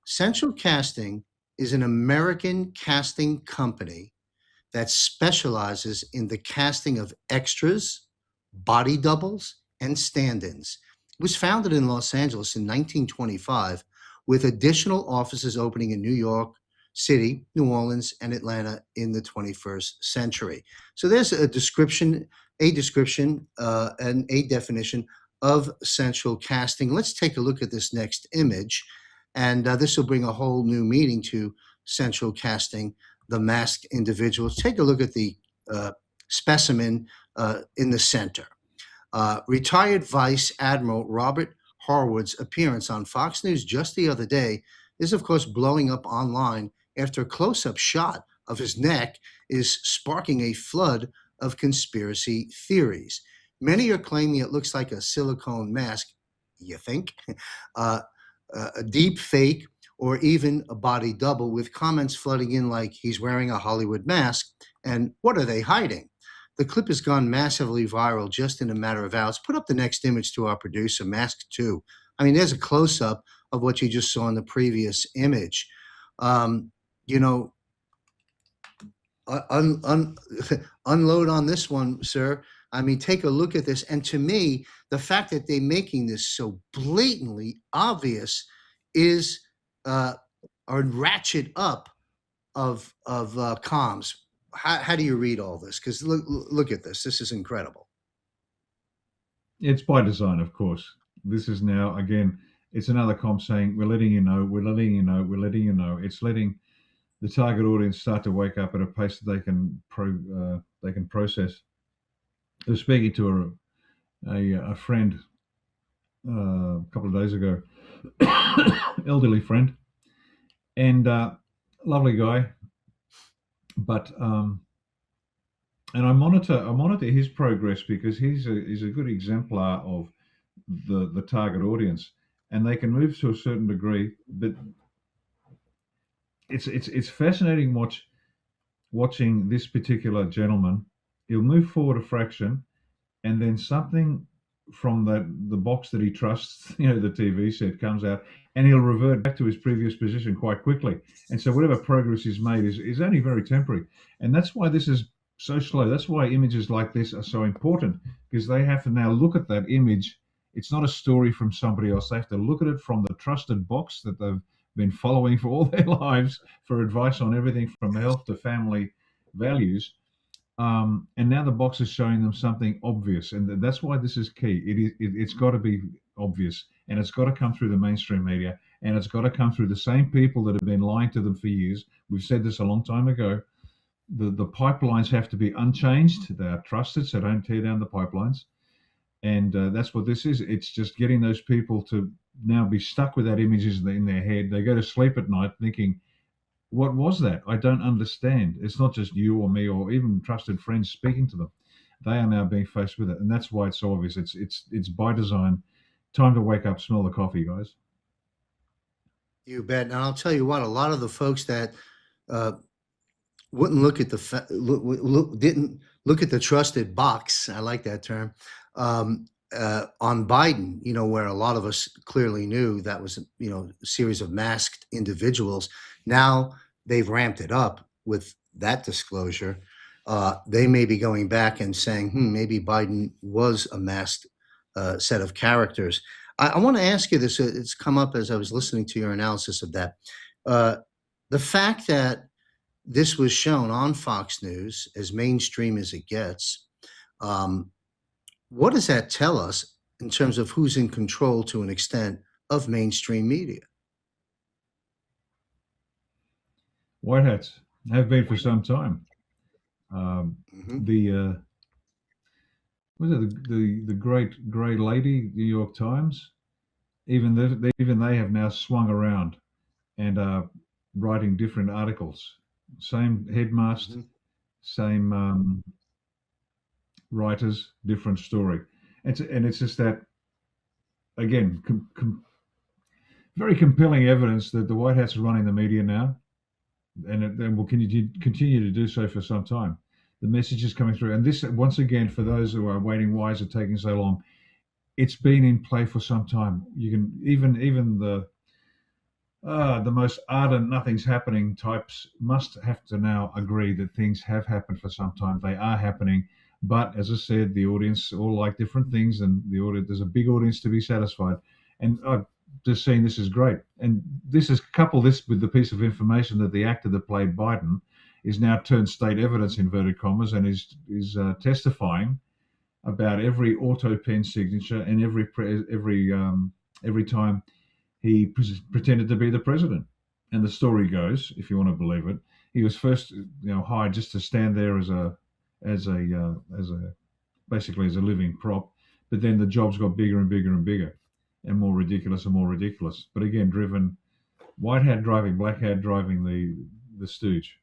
Central Casting is an American casting company that specializes in the casting of extras, body doubles, and stand-ins. It was founded in Los Angeles in 1925, with additional offices opening in New York City, New Orleans, and Atlanta in the 21st century. So there's a description, and a definition of Central Casting. Let's take a look at this next image, and this will bring a whole new meaning to Central Casting, the masked individuals. Take a look at the specimen in the center. Retired Vice Admiral Robert Harwood's appearance on Fox News just the other day is, of course, blowing up online after a close-up shot of his neck is sparking a flood of conspiracy theories. Many are claiming it looks like a silicone mask, you think, a deep fake, or even a body double, with comments flooding in like he's wearing a Hollywood mask, and what are they hiding? The clip has gone massively viral just in a matter of hours. Put up the next image to our producer, Mask 2. I mean, there's a close-up of what you just saw in the previous image. Unload on this one, sir. I mean, take a look at this. And to me, the fact that they're making this so blatantly obvious is a ratchet up of comms. How do you read all this? Because look at this. This is incredible. It's by design, of course. This is now, again, it's another comp saying, we're letting you know, we're letting you know, we're letting you know. It's letting the target audience start to wake up at a pace that they can process. I was speaking to a friend a couple of days ago, elderly friend, and lovely guy, but and I monitor his progress, because he's a good exemplar of the target audience, and they can move to a certain degree, but it's fascinating watching this particular gentleman. He'll move forward a fraction, and then something from the box that he trusts, the TV set, comes out, and he'll revert back to his previous position quite quickly. And so whatever progress is made is only very temporary. And that's why this is so slow. That's why images like this are so important, because they have to now look at that image. It's not a story from somebody else. They have to look at it from the trusted box that they've been following for all their lives for advice on everything from health to family values. And now the box is showing them something obvious, and that's why this is key. It's got to be obvious, and it's got to come through the mainstream media, and it's got to come through the same people that have been lying to them for years. We've said this a long time ago. the pipelines have to be unchanged. They are trusted, so don't tear down the pipelines. And that's what this is. It's just getting those people to now be stuck with that images in their head. They go to sleep at night thinking, what was that? I don't understand. It's not just you or me or even trusted friends speaking to them. They are now being faced with it, and that's why it's so obvious. It's by design. Time to wake up, smell the coffee, guys. You bet. And I'll tell you what, a lot of the folks that uh, wouldn't look at didn't look at the trusted box. I like that term. On Biden, where a lot of us clearly knew that was, a series of masked individuals. Now they've ramped it up with that disclosure. They may be going back and saying, maybe Biden was a masked set of characters. I want to ask you this. It's come up as I was listening to your analysis of that. The fact that this was shown on Fox News, as mainstream as it gets, what does that tell us in terms of who's in control to an extent of mainstream media? White hats have been for some time. Mhm. The was it the great grey lady, New York Times? Even they have now swung around and are writing different articles. Same headmast, Mhm. same writers, different story. And it's just that, again, very compelling evidence that the White House is running the media now, and it will continue to do so for some time. The message is coming through, and this, once again, for those who are waiting, why is it taking so long? It's been in play for some time. You can even the most ardent nothing's happening types must have to now agree that things have happened for some time. They are happening, but as I said, the audience all like different things, and there's a big audience to be satisfied. And I've just seen this is great. And this is couple this with the piece of information that the actor that played Biden is now turned state evidence, inverted commas, and is testifying about every auto pen signature and every time he pretended to be the president. And the story goes, if you want to believe it, he was first, hired just to stand there as a basically as a living prop. But then the jobs got bigger and bigger and bigger, and more ridiculous and more ridiculous. But again, driven white hat driving, black hat driving the stooge,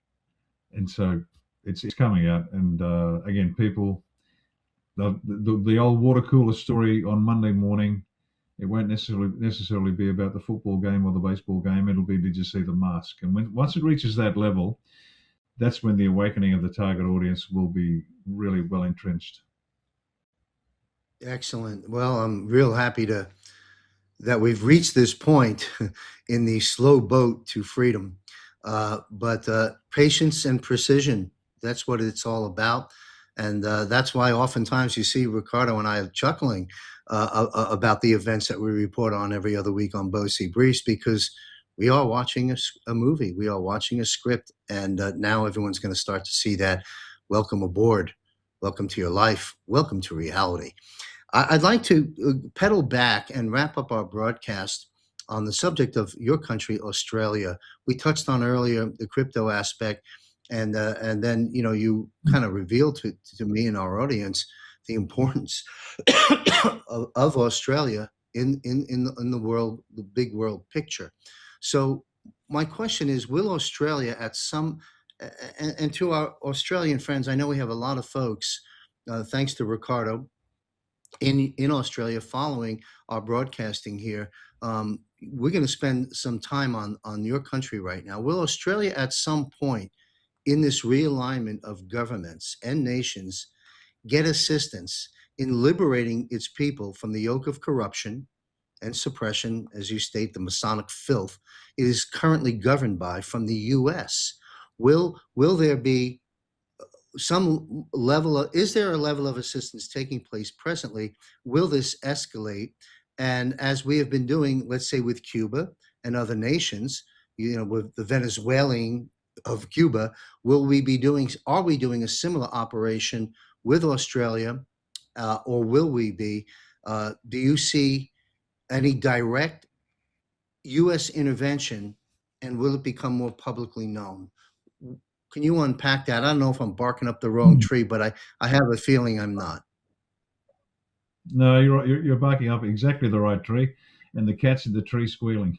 and so it's coming out. And again, people, the old water cooler story on Monday morning. It won't necessarily be about the football game or the baseball game. It'll be, did you see the mask? And once it reaches that level, that's when the awakening of the target audience will be really well entrenched. Excellent. Well, I'm real happy that we've reached this point in the slow boat to freedom. But patience and precision, that's what it's all about. And that's why oftentimes you see Ricardo and I chuckling about the events that we report on every other week on Bosi Briefs, because we are watching a movie. We are watching a script. And now everyone's going to start to see that. Welcome aboard. Welcome to your life. Welcome to reality. I'd like to pedal back and wrap up our broadcast on the subject of your country, Australia. We touched on earlier the crypto aspect, and then you kind of revealed to me and our audience the importance of Australia in the world, the big world picture. So my question is, will Australia at some and to our Australian friends, I know we have a lot of folks, thanks to Ricardo, in Australia following our broadcasting here. We're going to spend some time on your country right now. Will Australia at some point in this realignment of governments and nations get assistance in liberating its people from the yoke of corruption and suppression, as you state, the Masonic filth it is currently governed by from the U.S.? Will there be some level of, is there a level of assistance taking place presently? Will this escalate? And as we have been doing, let's say with Cuba and other nations, with the Venezuelan of Cuba, are we doing a similar operation with Australia, or will we be? Do you see any direct U.S. intervention, and will it become more publicly known? Can you unpack that? I don't know if I'm barking up the wrong tree, but I have a feeling I'm not. No, you're right. You're barking up exactly the right tree, and the cat's in the tree squealing.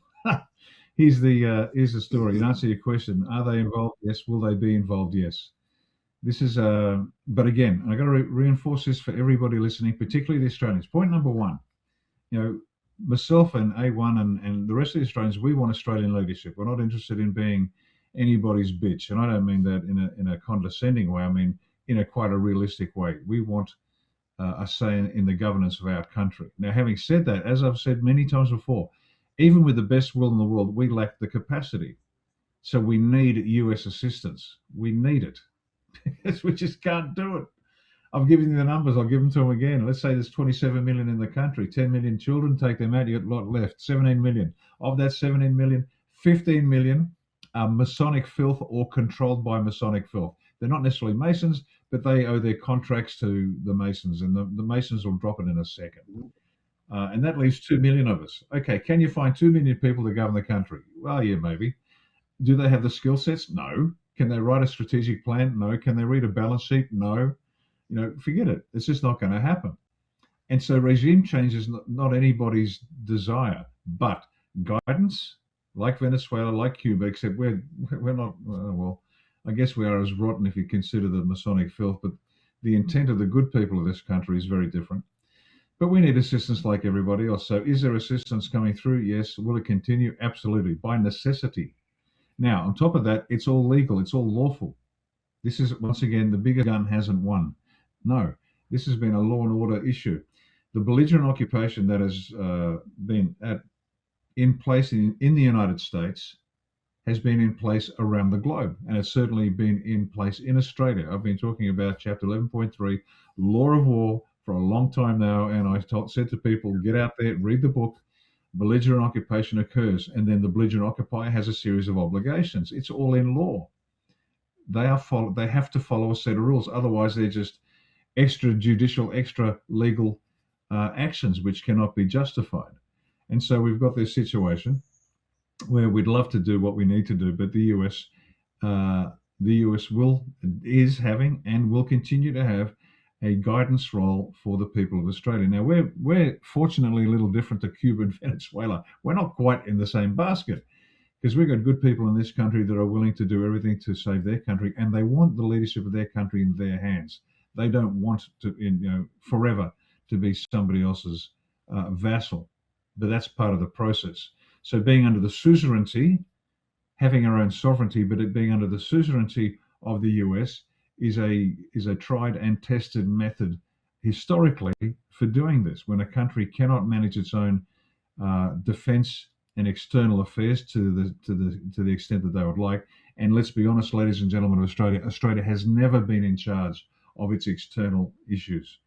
Here's the story. In answer to your question, are they involved? Yes. Will they be involved? Yes. This is but again, I got to reinforce this for everybody listening, particularly the Australians. Point number one, you know, myself and A1 and the rest of the Australians, we want Australian leadership. We're not interested in being anybody's bitch, and I don't mean that in a condescending way. I mean in a quite a realistic way. We want a say in the governance of our country. Now, having said that, as I've said many times before, even with the best will in the world, we lack the capacity. So we need US assistance. We need it. We just can't do it. I've given you the numbers. I'll give them to them again. Let's say there's 27 million in the country. 10 million children, take them out, you got a lot left. 17 million. Of that 17 million, 15 million are Masonic filth or controlled by Masonic filth. They're not necessarily Masons, but they owe their contracts to the Masons, and the Masons will drop it in a second. And that leaves 2 million of us. Okay, can you find 2 million people to govern the country? Well, yeah, maybe. Do they have the skill sets? No. Can they write a strategic plan? No. Can they read a balance sheet? No. Forget it. It's just not going to happen. And so regime change is not anybody's desire, but guidance, like Venezuela, like Cuba, except we're not, well, I guess we are as rotten if you consider the Masonic filth, but the intent of the good people of this country is very different. But we need assistance like everybody else. So is there assistance coming through? Yes. Will it continue? Absolutely, by necessity. Now, on top of that, it's all legal. It's all lawful. This is, once again, the bigger gun hasn't won. No, this has been a law and order issue. The belligerent occupation that has been in place in the United States has been in place around the globe, and it's certainly been in place in Australia. I've been talking about Chapter 11.3, Law of War, for a long time now, and I said to people, get out there, read the book. Belligerent occupation occurs, and then the belligerent occupier has a series of obligations. It's all in law. They have to follow a set of rules. Otherwise, they're just extrajudicial, extra legal actions which cannot be justified. And so we've got this situation where we'd love to do what we need to do, but the US is having and will continue to have a guidance role for the people of Australia. Now, we're fortunately a little different to Cuba and Venezuela. We're not quite in the same basket, because we've got good people in this country that are willing to do everything to save their country, and they want the leadership of their country in their hands. They don't want to, forever to be somebody else's vassal, but that's part of the process. So being under the suzerainty, having our own sovereignty, but it being under the suzerainty of the US is a tried and tested method historically for doing this. When a country cannot manage its own defense and external affairs to the extent that they would like, and let's be honest, ladies and gentlemen of Australia, Australia has never been in charge of its external issues.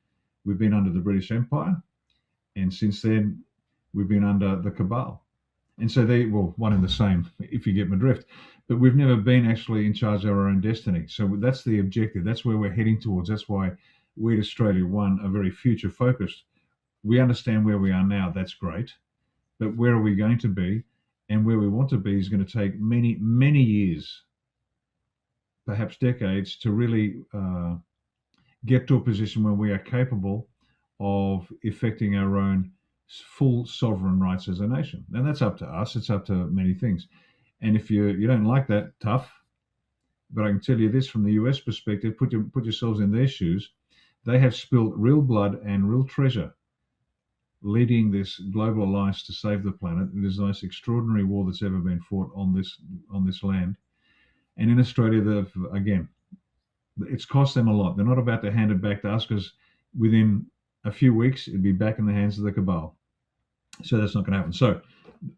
We've been under the British Empire, and since then we've been under the cabal. And so one and the same, if you get my drift. But we've never been actually in charge of our own destiny. So that's the objective. That's where we're heading towards. That's why we at Australia One are very future focused. We understand where we are now. That's great. But where are we going to be? And where we want to be is going to take many, many years, perhaps decades, to really get to a position where we are capable of effecting our own full sovereign rights as a nation. And that's up to us. It's up to many things. And if you don't like that, tough. But I can tell you this from the US perspective, put yourselves in their shoes. They have spilled real blood and real treasure leading this global alliance to save the planet. It is the most extraordinary war that's ever been fought on this land. And in Australia, again, it's cost them a lot. They're not about to hand it back to us, because within a few weeks it'd be back in the hands of the cabal. So that's not going to happen. So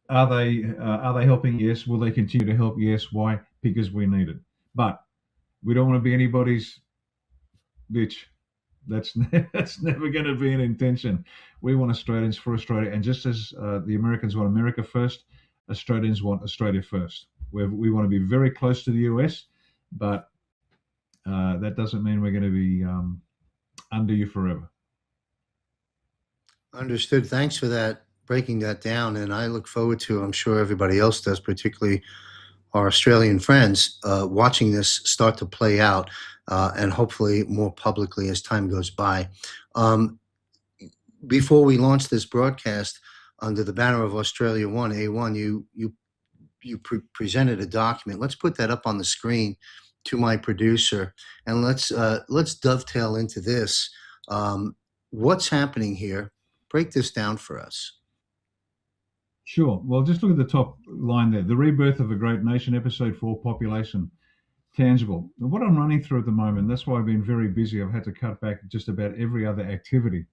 are they helping? Yes. Will they continue to help? Yes. Why? Because we need it. But we don't want to be anybody's bitch. That's never going to be an intention. We want Australians for Australia, and just as the Americans want America first, Australians want Australia first. We want to be very close to the US, but that doesn't mean we're going to be under you forever. Understood. Thanks for that, breaking that down. And I look forward to, I'm sure everybody else does, particularly our Australian friends watching this start to play out, and hopefully more publicly as time goes by. Before we launch this broadcast under the banner of Australia One, A1, you presented a document. Let's put that up on the screen to my producer, and let's dovetail into this. What's happening here? Break this down for us. Sure. Well, just look at the top line there. The Rebirth of a Great Nation, Episode 4, Population, Tangible. What I'm running through at the moment, that's why I've been very busy. I've had to cut back just about every other activity.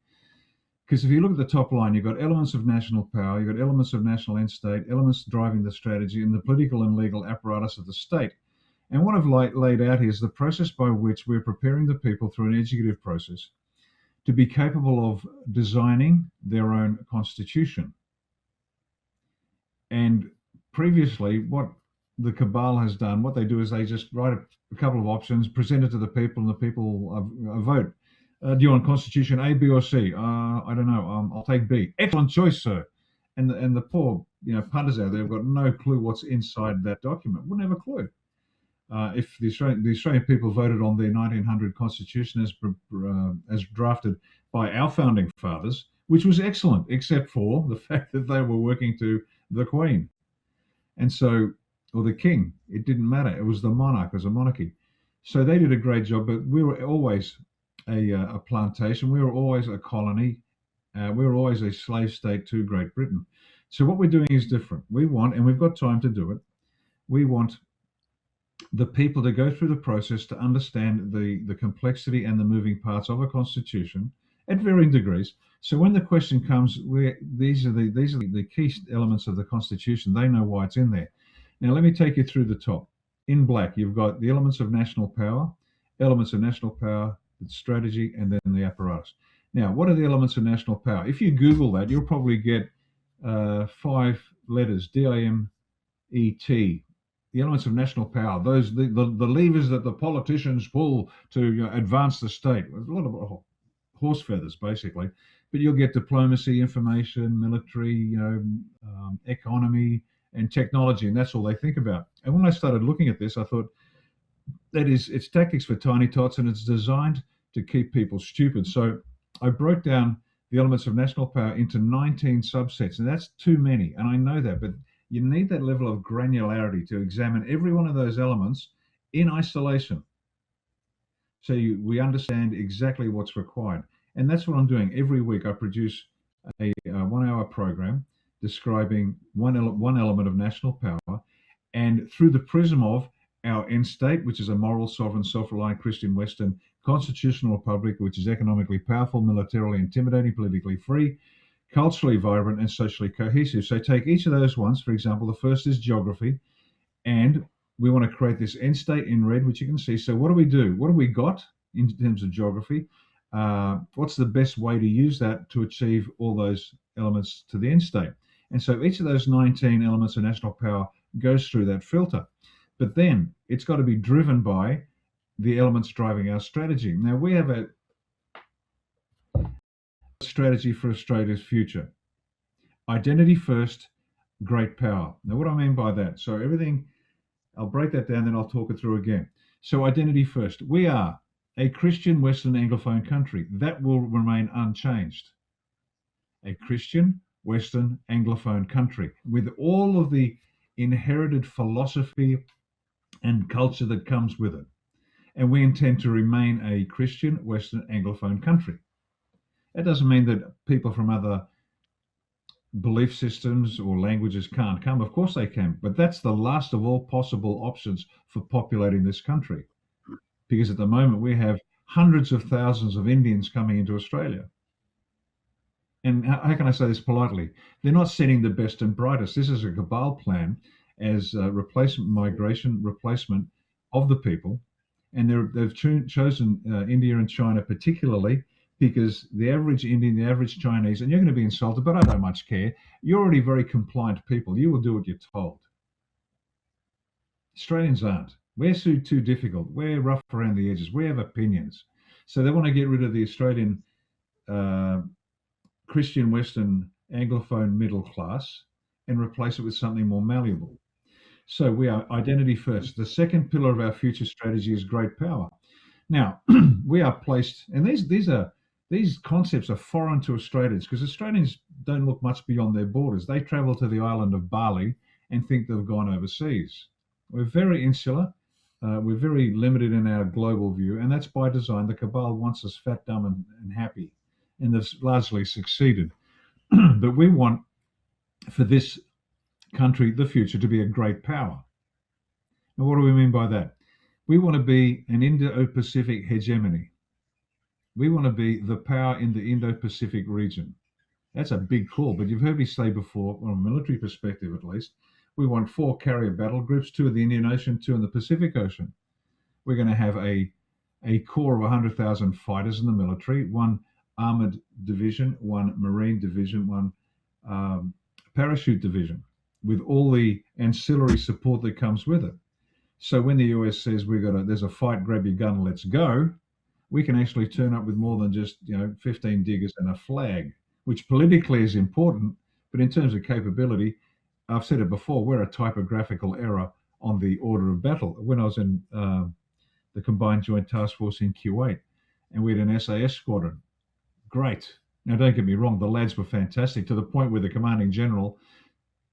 Because if you look at the top line, you've got elements of national power, you've got elements of national end state, elements driving the strategy, and the political and legal apparatus of the state. And what I've laid out here is the process by which we're preparing the people through an educative process to be capable of designing their own constitution. And previously, what the cabal has done, what they do is they just write a couple of options, present it to the people, and the people vote. Do you want Constitution A, B, or C? I don't know. I'll take B. Excellent choice, sir. And the poor punters out there have got no clue what's inside that document. Wouldn't have a clue. If the Australian people voted on their 1900 Constitution as drafted by our founding fathers, which was excellent, except for the fact that they were working to the Queen, and so, or the King. It didn't matter. It was the monarch. It was a monarchy. So they did a great job, but we were always a plantation. We were always a colony. We were always a slave state to Great Britain. So what we're doing is different. We want, and we've got time to do it, we want the people to go through the process to understand the complexity and the moving parts of a constitution at varying degrees. So when the question comes, these are the key elements of the constitution, they know why it's in there. Now let me take you through the top. In black, you've got the elements of national power, the strategy, and then the apparatus. Now, what are the elements of national power? If you Google that, you'll probably get 5 letters, DIMET. The elements of national power, those the levers that the politicians pull to advance the state. There's a lot of horse feathers, basically. But you'll get diplomacy, information, military, economy, and technology, and that's all they think about. And when I started looking at this, I thought, it's tactics for tiny tots, and it's designed to keep people stupid. So I broke down the elements of national power into 19 subsets, and that's too many, and I know that, but you need that level of granularity to examine every one of those elements in isolation, so we understand exactly what's required. And that's what I'm doing. Every week I produce a 1-hour program describing one element of national power, and through the prism of our end state, which is a moral, sovereign, self-reliant Christian Western constitutional republic, which is economically powerful, militarily intimidating, politically free, culturally vibrant, and socially cohesive. So take each of those ones. For example, the first is geography, and we want to create this end state in red, which you can see. So what do we do? What have we got in terms of geography? What's the best way to use that to achieve all those elements to the end state? And so each of those 19 elements of national power goes through that filter. But then it's got to be driven by the elements driving our strategy. Now, we have a strategy for Australia's future. Identity first, great power. Now, what do I mean by that? So everything, I'll break that down, then I'll talk it through again. So identity first. We are a Christian Western Anglophone country. That will remain unchanged. A Christian Western Anglophone country with all of the inherited philosophy and culture that comes with it. And we intend to remain a Christian Western Anglophone country. That doesn't mean that people from other belief systems or languages can't come. Of course they can, but that's the last of all possible options for populating this country. Because at the moment we have hundreds of thousands of Indians coming into Australia. And how can I say this politely? They're not sending the best and brightest. This is a cabal plan as migration replacement of the people. And they've chosen India and China particularly because the average Indian, the average Chinese, and you're going to be insulted, but I don't much care. You're already very compliant people. You will do what you're told. Australians aren't. We're too difficult. We're rough around the edges. We have opinions. So they want to get rid of the Australian Christian Western Anglophone middle class and replace it with something more malleable. So we are identity first. The second pillar of our future strategy is great power. Now, we are placed, and these concepts are foreign to Australians because Australians don't look much beyond their borders. They travel to the island of Bali and think they've gone overseas. We're very insular. We're very limited in our global view, and that's by design. The cabal wants us fat, dumb, and happy, and they've largely succeeded. But we want for this country, the future, to be a great power. And what do we mean by that? We want to be an Indo-Pacific hegemony. We want to be the power in the Indo-Pacific region. That's a big call, but you've heard me say before, from a military perspective at least, we want 4 carrier battle groups, 2 in the Indian Ocean, 2 in the Pacific Ocean. We're going to have a core of 100,000 fighters in the military, 1 armored division, 1 marine division, 1 parachute division, with all the ancillary support that comes with it. So when the US says there's a fight, grab your gun, let's go, we can actually turn up with more than just 15 diggers and a flag, which politically is important, but in terms of capability, I've said it before, we're a typographical error on the order of battle. When I was in the Combined Joint Task Force in Kuwait, and we had an SAS squadron, great. Now, don't get me wrong, the lads were fantastic to the point where the commanding general,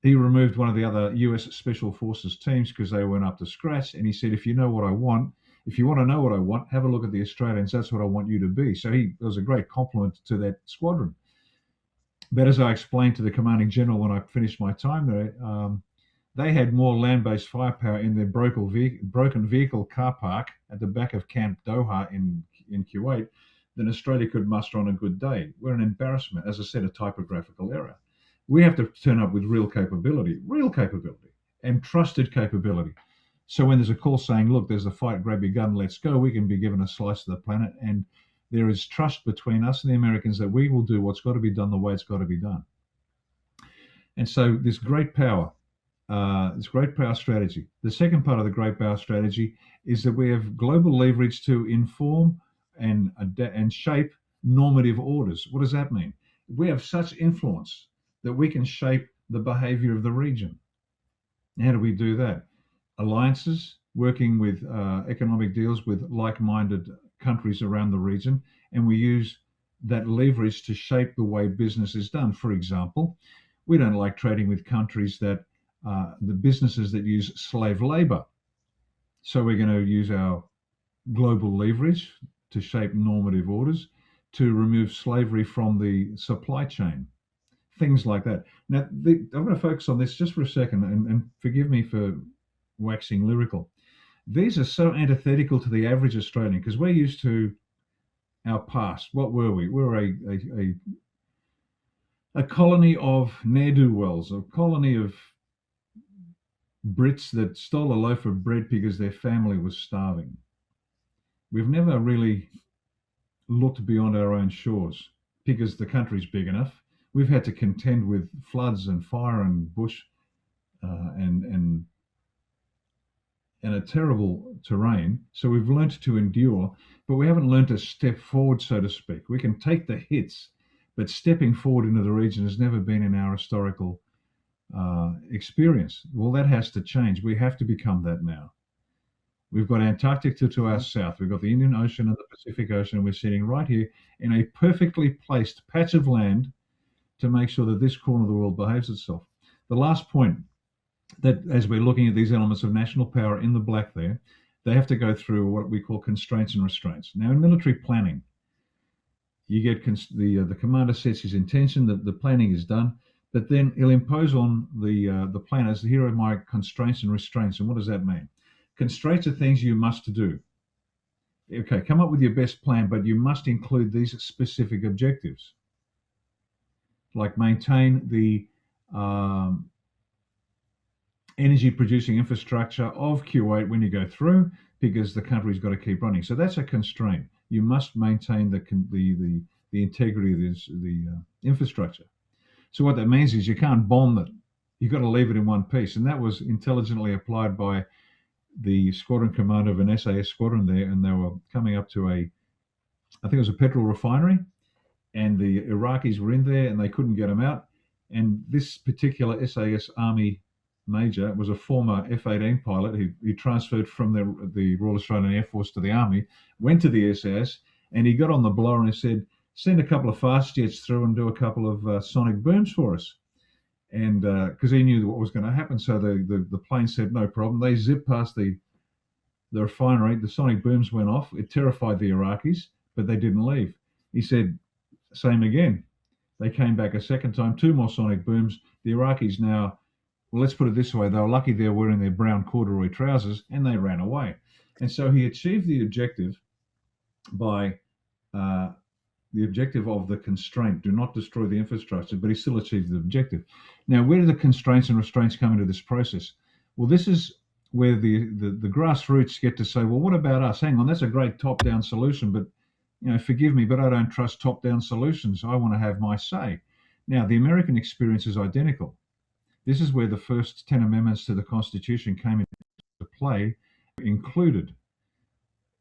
he removed one of the other US Special Forces teams because they weren't up to scratch. And he said, if you know what I want, if you want to know what I want, have a look at the Australians. That's what I want you to be. So it was a great compliment to that squadron. But as I explained to the commanding general when I finished my time there, they had more land-based firepower in their broken vehicle car park at the back of Camp Doha in Kuwait than Australia could muster on a good day. We're an embarrassment, as I said, a typographical error. We have to turn up with real capability, and trusted capability. So when there's a call saying, look, there's a fight, grab your gun, let's go, we can be given a slice of the planet. And there is trust between us and the Americans that we will do what's got to be done the way it's got to be done. And so this great power strategy. The second part of the great power strategy is that we have global leverage to inform and shape normative orders. What does that mean? We have such influence that we can shape the behavior of the region. How do we do that? Alliances, working with economic deals with like-minded countries around the region, and we use that leverage to shape the way business is done. For example, we don't like trading with countries that the businesses that use slave labor. So we're going to use our global leverage to shape normative orders to remove slavery from the supply chain. Things like that. Now, I'm going to focus on this just for a second, and forgive me for waxing lyrical. These are so antithetical to the average Australian because we're used to our past. What were we? We were a colony of ne'er-do-wells, a colony of Brits that stole a loaf of bread because their family was starving. We've never really looked beyond our own shores because the country's big enough. We've had to contend with floods and fire and bush and a terrible terrain. So we've learnt to endure, but we haven't learnt to step forward, so to speak. We can take the hits, but stepping forward into the region has never been in our historical experience. Well, that has to change. We have to become that now. We've got Antarctica to our south. We've got the Indian Ocean and the Pacific Ocean. And we're sitting right here in a perfectly placed patch of land to make sure that this corner of the world behaves itself. The last point, that as we're looking at these elements of national power in the black there, they have to go through what we call constraints and restraints. Now, in military planning, you get the commander sets his intention, that the planning is done, but then he'll impose on the planners, here are my constraints and restraints. And what does that mean? Constraints are things you must do. Okay, come up with your best plan, but you must include these specific objectives, like maintain the energy producing infrastructure of Kuwait when you go through, because the country's got to keep running. So that's a constraint. You must maintain the integrity of the infrastructure. So what that means is you can't bomb it. You've got to leave it in one piece. And that was intelligently applied by the squadron commander of an SAS squadron there, and they were coming up to I think it was a petrol refinery, and the Iraqis were in there and they couldn't get them out. And this particular SAS Army major, was a former F-18 pilot. He transferred from the Royal Australian Air Force to the Army, went to the SAS, and he got on the blower and said, send a couple of fast jets through and do a couple of sonic booms for us. And because he knew what was going to happen. So the plane said, no problem. They zipped past the refinery. The sonic booms went off. It terrified the Iraqis, but they didn't leave. He said, same again. They came back a second time, 2 more sonic booms. The Iraqis now, well, let's put it this way, they were lucky they were wearing their brown corduroy trousers, and they ran away. And so he achieved the objective by the objective of the constraint, do not destroy the infrastructure, but he still achieved the objective. Now, where do the constraints and restraints come into this process? Well, this is where the grassroots get to say, well, what about us? Hang on, that's a great top-down solution, but forgive me, but I don't trust top-down solutions. I want to have my say. Now, the American experience is identical. This is where the first 10 amendments to the Constitution came into play, included.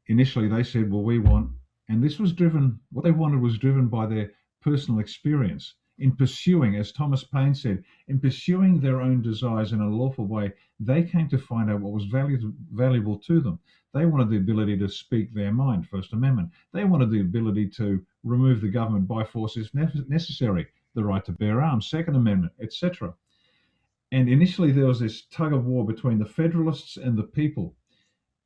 Initially, they said, well, we want, and this was driven, what they wanted was driven by their personal experience in pursuing, as Thomas Paine said, in pursuing their own desires in a lawful way. They came to find out what was valuable to them. They wanted the ability to speak their mind, First Amendment. They wanted the ability to remove the government by force if necessary, the right to bear arms, Second Amendment, etc. And initially there was this tug of war between the Federalists and the people.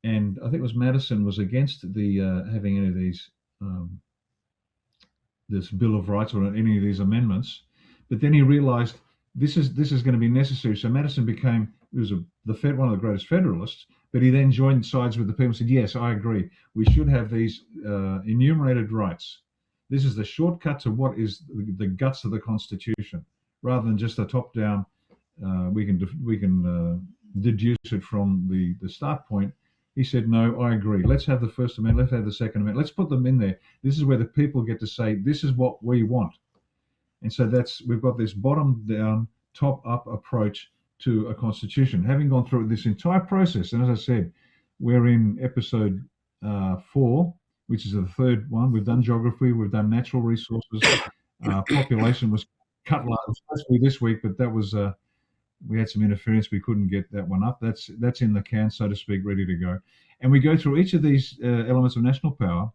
And I think it was Madison was against the having any of these, this Bill of Rights or any of these amendments. But then he realized this is going to be necessary. So Madison became, one of the greatest Federalists, but he then joined sides with the people and said, yes, I agree. We should have these enumerated rights. This is the shortcut to what is the guts of the Constitution, rather than just a top-down, we can deduce it from the start point. He said, no, I agree. Let's have the First Amendment. Let's have the Second Amendment. Let's put them in there. This is where the people get to say, this is what we want. And so we've got this bottom-down, top-up approach to a constitution. Having gone through this entire process, and as I said, we're in episode 4, which is the third one. We've done geography. We've done natural resources. Population was cut last week, this week, but that was... we had some interference. We couldn't get that one up. That's in the can, so to speak, ready to go. And we go through each of these elements of national power,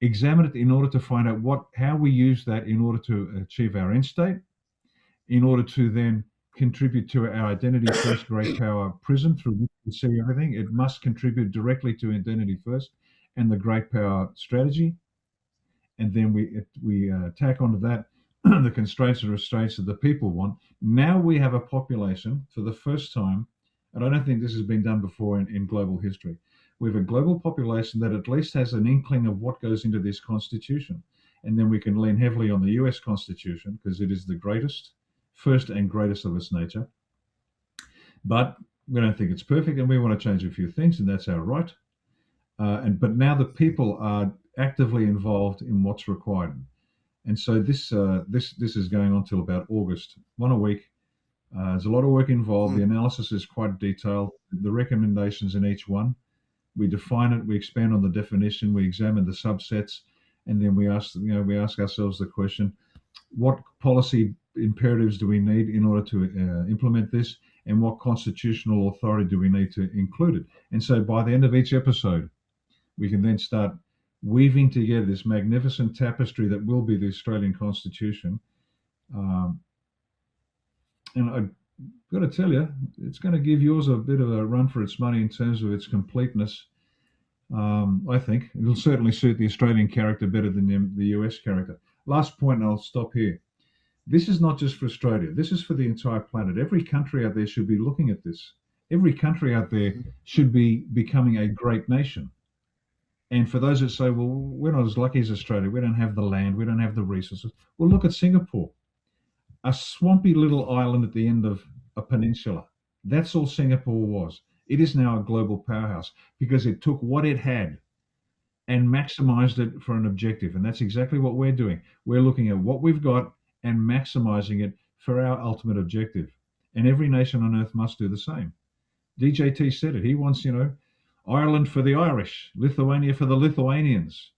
examine it in order to find out how we use that in order to achieve our end state, in order to then contribute to our identity first great power prism through which we see everything. It must contribute directly to identity first and the great power strategy. And then we tack onto that the constraints and restraints that the people want. Now we have a population for the first time, and I don't think this has been done before in global history. We have a global population that at least has an inkling of what goes into this constitution. And then we can lean heavily on the US Constitution because it is the first and greatest of its nature. But we don't think it's perfect, and we want to change a few things, and that's our right. But now the people are actively involved in what's required. And so this is going on till about August, one a week. There's a lot of work involved. The analysis is quite detailed. The recommendations in each one, we define it, we expand on the definition, we examine the subsets, and then we ask ourselves the question: what policy imperatives do we need in order to implement this, and what constitutional authority do we need to include it? And so by the end of each episode, we can then start weaving together this magnificent tapestry that will be the Australian Constitution. And I've got to tell you, it's going to give yours a bit of a run for its money in terms of its completeness. I think it'll certainly suit the Australian character better than the US character. Last point, and I'll stop here. This is not just for Australia. This is for the entire planet. Every country out there should be looking at this. Every country out there should be becoming a great nation. And for those that say, well, we're not as lucky as Australia, we don't have the land, we don't have the resources. Well, look at Singapore, a swampy little island at the end of a peninsula. That's all Singapore was. It is now a global powerhouse because it took what it had and maximized it for an objective. And that's exactly what we're doing. We're looking at what we've got and maximizing it for our ultimate objective. And every nation on earth must do the same. DJT said it. He wants, Ireland for the Irish, Lithuania for the Lithuanians,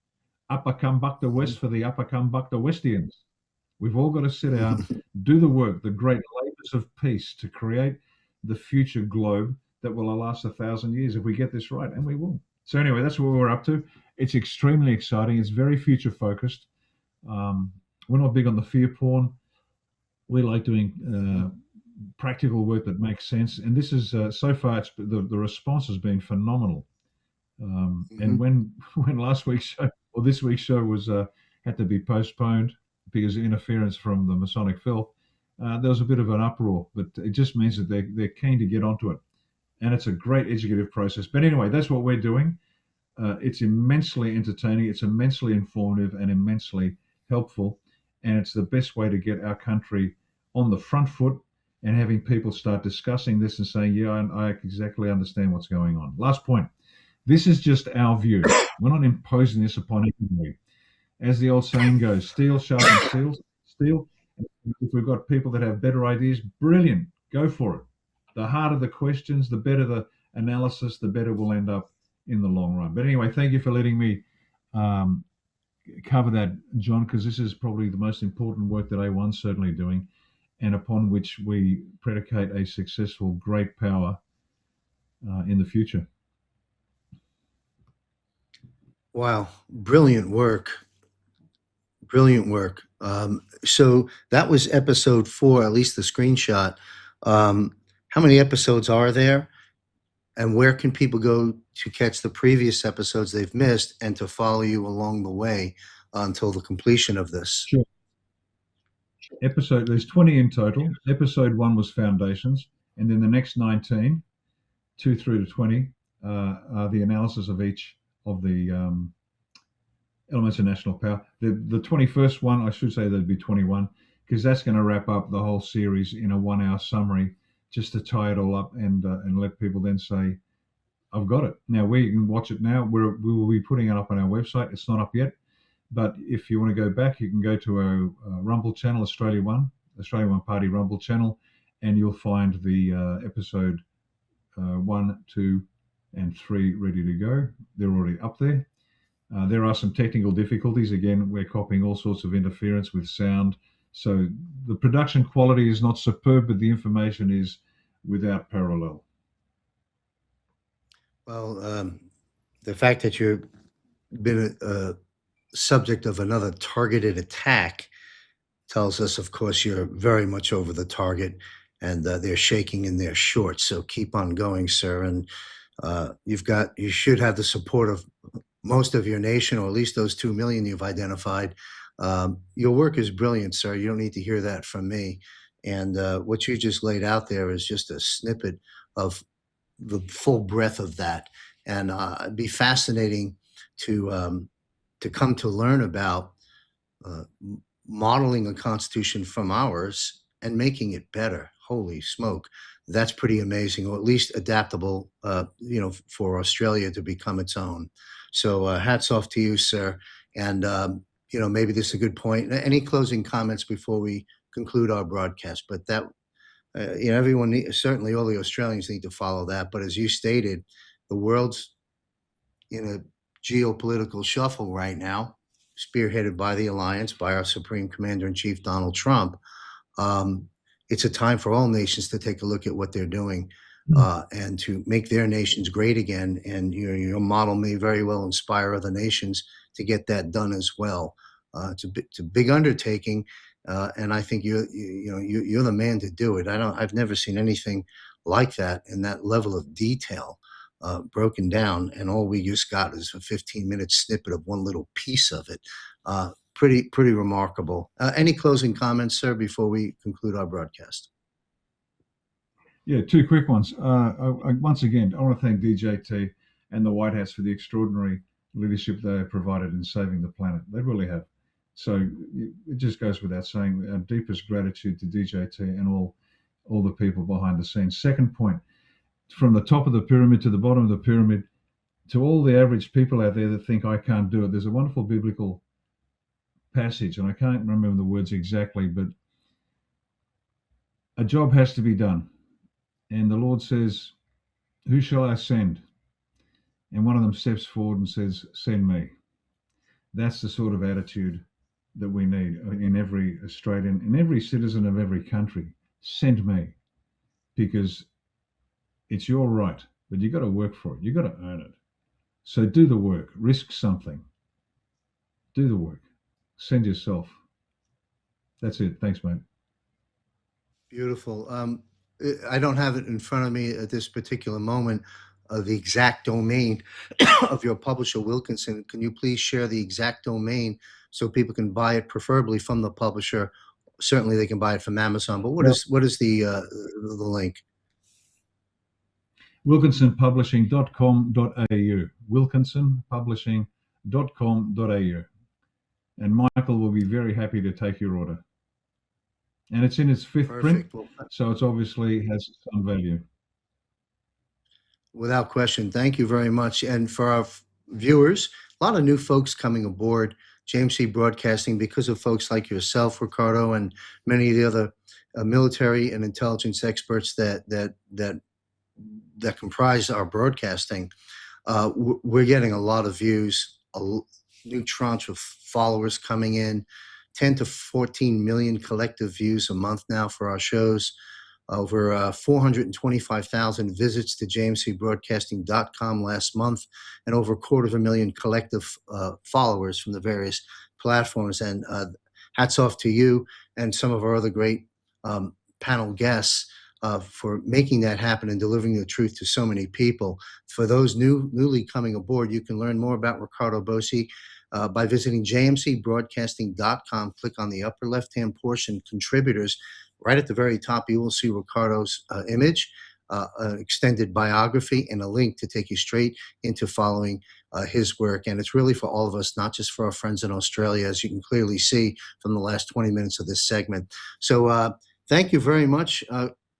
Upper Kambukta West for the Upper Kambukta Westians. We've all got to sit down, do the work, the great labors of peace to create the future globe that will last 1,000 years if we get this right, and we will. So anyway, that's what we're up to. It's extremely exciting. It's very future focused. We're not big on the fear porn. We like doing practical work that makes sense. And this is so far, the response has been phenomenal. And when last week's show or this week's show was had to be postponed because of interference from the Masonic filth, there was a bit of an uproar. But it just means that they're keen to get onto it, and it's a great educative process. But anyway, that's what we're doing. It's immensely entertaining, it's immensely informative, and immensely helpful. And it's the best way to get our country on the front foot and having people start discussing this and saying, yeah, I exactly understand what's going on. Last point. This is just our view. We're not imposing this upon anybody. As the old saying goes, steel sharpens steel. If we've got people that have better ideas, brilliant, go for it. The harder the questions, the better the analysis, the better we'll end up in the long run. But anyway, thank you for letting me cover that, John, because this is probably the most important work that A1's certainly doing, and upon which we predicate a successful great power in the future. Wow, brilliant work. Brilliant work. So that was episode 4, at least the screenshot. How many episodes are there? And where can people go to catch the previous episodes they've missed and to follow you along the way until the completion of this? Sure. There's 20 in total. Episode 1 was Foundations, and then the next 19, 2 through to 20, are the analysis of each of the elements of national power. The 21st one, I should say there'd be 21, because that's going to wrap up the whole series in a 1-hour summary, just to tie it all up and let people then say, I've got it. Now we can watch it now. We will be putting it up on our website. It's not up yet. But if you want to go back, you can go to our Rumble channel, Australia One Party Rumble channel, and you'll find the episode 1, 2, and 3 ready to go. They're already up there. There are some technical difficulties. Again, we're copying all sorts of interference with sound. So the production quality is not superb, but the information is without parallel. Well, the fact that you've been a subject of another targeted attack tells us, of course, you're very much over the target, and they're shaking in their shorts. So keep on going, sir. And you should have the support of most of your nation, or at least those 2 million you've identified. Your work is brilliant, sir. You don't need to hear that from me. And what you just laid out there is just a snippet of the full breadth of that. And it'd be fascinating to come to learn about modeling a constitution from ours and making it better. Holy smoke. That's pretty amazing, or at least adaptable, for Australia to become its own. So hats off to you, sir. And, maybe this is a good point. Any closing comments before we conclude our broadcast? But that, everyone, certainly all the Australians need to follow that. But as you stated, the world's in a geopolitical shuffle right now, spearheaded by the alliance, by our Supreme Commander-in-Chief, Donald Trump. It's a time for all nations to take a look at what they're doing and to make their nations great again. And your model may very well inspire other nations to get that done as well. It's a big undertaking, and I think you're the man to do it. I've never seen anything like that in that level of detail broken down, and all we just got is a 15-minute snippet of one little piece of it. Pretty remarkable. Any closing comments, sir, before we conclude our broadcast? Yeah, 2 quick ones. Once again, I want to thank DJT and the White Hats for the extraordinary leadership they have provided in saving the planet. They really have. So it just goes without saying, our deepest gratitude to DJT and all the people behind the scenes. Second point, from the top of the pyramid to the bottom of the pyramid, to all the average people out there that think I can't do it, there's a wonderful biblical passage, and I can't remember the words exactly, but a job has to be done. And the Lord says, who shall I send? And one of them steps forward and says, send me. That's the sort of attitude that we need in every Australian, in every citizen of every country. Send me. Because It's your right, but you got to work for it. You got to earn it. So do the work, risk something, do the work, send yourself. That's it. Thanks, mate. Beautiful. I don't have it in front of me at this particular moment, the exact domain of your publisher, Wilkinson. Can you please share the exact domain so people can buy it, preferably from the publisher? Certainly, they can buy it from Amazon. But Well, what is the link? wilkinsonpublishing.com.au. wilkinsonpublishing.com.au. And Michael will be very happy to take your order. And it's in its fifth print, Perfect. Well, so it's obviously has some value. without question. Thank you very much. And for our viewers, a lot of new folks coming aboard JMC Broadcasting because of folks like yourself, Ricardo, and many of the other military and intelligence experts that comprise our broadcasting. We're getting a lot of views, new tranche of followers coming in, 10 to 14 million collective views a month now for our shows. Over 425,000 visits to jmcbroadcasting.com last month, and over 250,000 collective followers from the various platforms. And hats off to you and some of our other great panel guests for making that happen and delivering the truth to so many people. For those newly coming aboard, you can learn more about Ricardo Bosi by visiting jmcbroadcasting.com. Click on the upper left-hand portion, contributors. Right at the very top, you will see Ricardo's image, an extended biography, and a link to take you straight into following his work. And it's really for all of us, not just for our friends in Australia, as you can clearly see from the last 20 minutes of this segment. So thank you very much.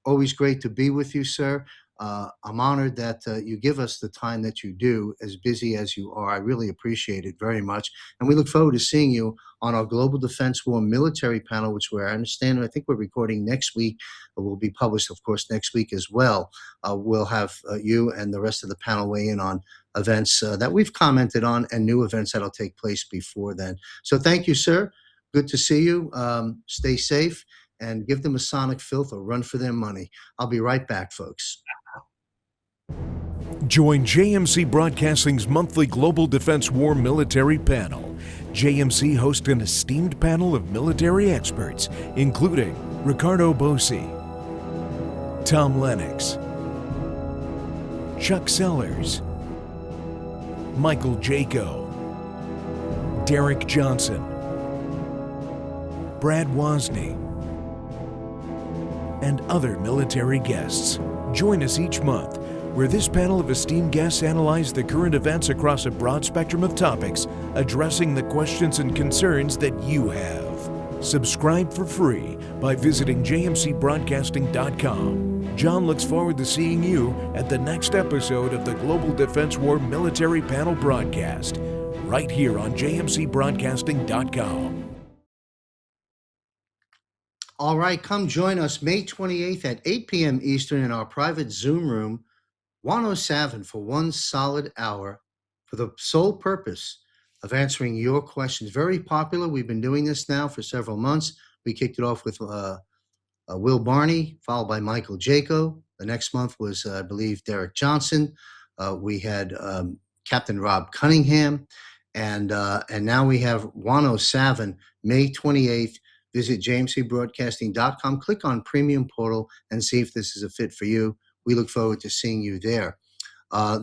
Always great to be with you, sir. I'm honored that you give us the time that you do, as busy as you are. I really appreciate it very much. And we look forward to seeing you on our Global Defense War Military Panel, which I understand, I think we're recording next week. It will be published, of course, next week as well. We'll have you and the rest of the panel weigh in on events that we've commented on and new events that'll take place before then. So thank you, sir. Good to see you. Stay safe and give the Masonic filth a run for their money. I'll be right back, folks. Join JMC Broadcasting's monthly Global Defense War Military Panel. JMC hosts an esteemed panel of military experts, including Ricardo Bosi, Tom Lennox, Chuck Sellers, Michael Jaco, Derek Johnson, Brad Wozni, and other military guests. Join us each month, where this panel of esteemed guests analyze the current events across a broad spectrum of topics, addressing the questions and concerns that you have. Subscribe for free by visiting jmcbroadcasting.com. John looks forward to seeing you at the next episode of the Global Defense War Military Panel broadcast, right here on jmcbroadcasting.com. All right, come join us May 28th at 8 p.m. Eastern in our private Zoom room, 107, for 1 solid hour, for the sole purpose of answering your questions. Very popular. We've been doing this now for several months. We kicked it off with Will Barney, followed by Michael Jaco. The next month was, I believe, Derek Johnson. We had Captain Rob Cunningham. And now we have 107, May 28th. Visit jmcbroadcasting.com, click on Premium Portal, and see if this is a fit for you. We look forward to seeing you there.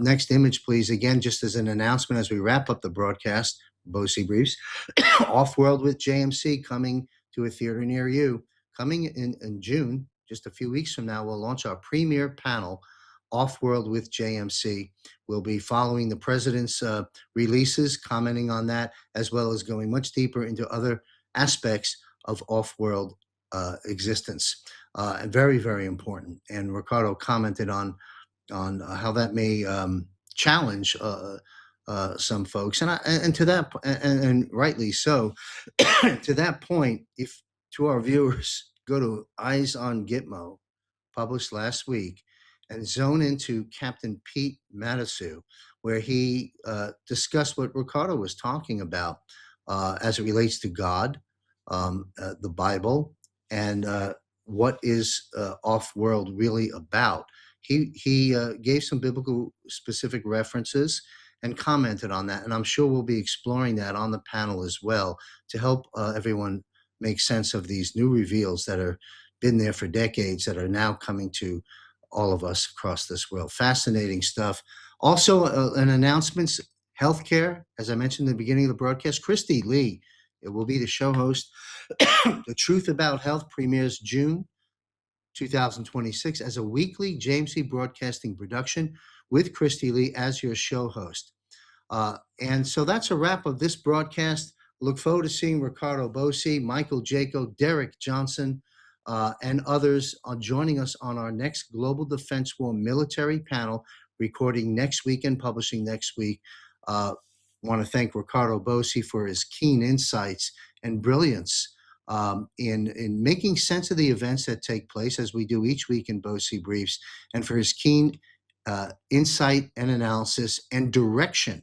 Next image, please. Again, just as an announcement as we wrap up the broadcast, Bosi Briefs, Off-World with JMC coming to a theater near you. Coming in June, just a few weeks from now, we'll launch our premiere panel, Off-World with JMC. We'll be following the president's releases, commenting on that, as well as going much deeper into other aspects of off-world existence, and very, very important. And Ricardo commented on how that may challenge some folks, and to that, and rightly so. To that point, if to our viewers, go to Eyes on Gitmo, published last week, and zone into Captain Pete Matasu, where he discussed what Ricardo was talking about as it relates to God, the Bible, and what is off-world really about. he gave some biblical specific references and commented on that. And I'm sure we'll be exploring that on the panel as well to help everyone make sense of these new reveals that are been there for decades that are now coming to all of us across this world. Fascinating stuff. Also, an announcements, healthcare, as I mentioned in the beginning of the broadcast, Christy Lee, it will be the show host. The Truth About Health premieres June 2026 as a weekly James C. Broadcasting production with Christy Lee as your show host. And so that's a wrap of this broadcast. Look forward to seeing Ricardo Bosi, Michael Jaco, Derek Johnson, and others joining us on our next Global Defense War military panel, recording next week and publishing next week. Want to thank Ricardo Bosi for his keen insights and brilliance in making sense of the events that take place, as we do each week in Bosi Briefs, and for his keen insight and analysis and direction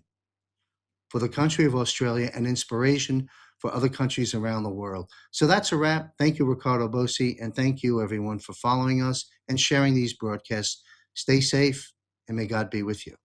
for the country of Australia and inspiration for other countries around the world. So that's a wrap. Thank you, Ricardo Bosi, and thank you, everyone, for following us and sharing these broadcasts. Stay safe, and may God be with you.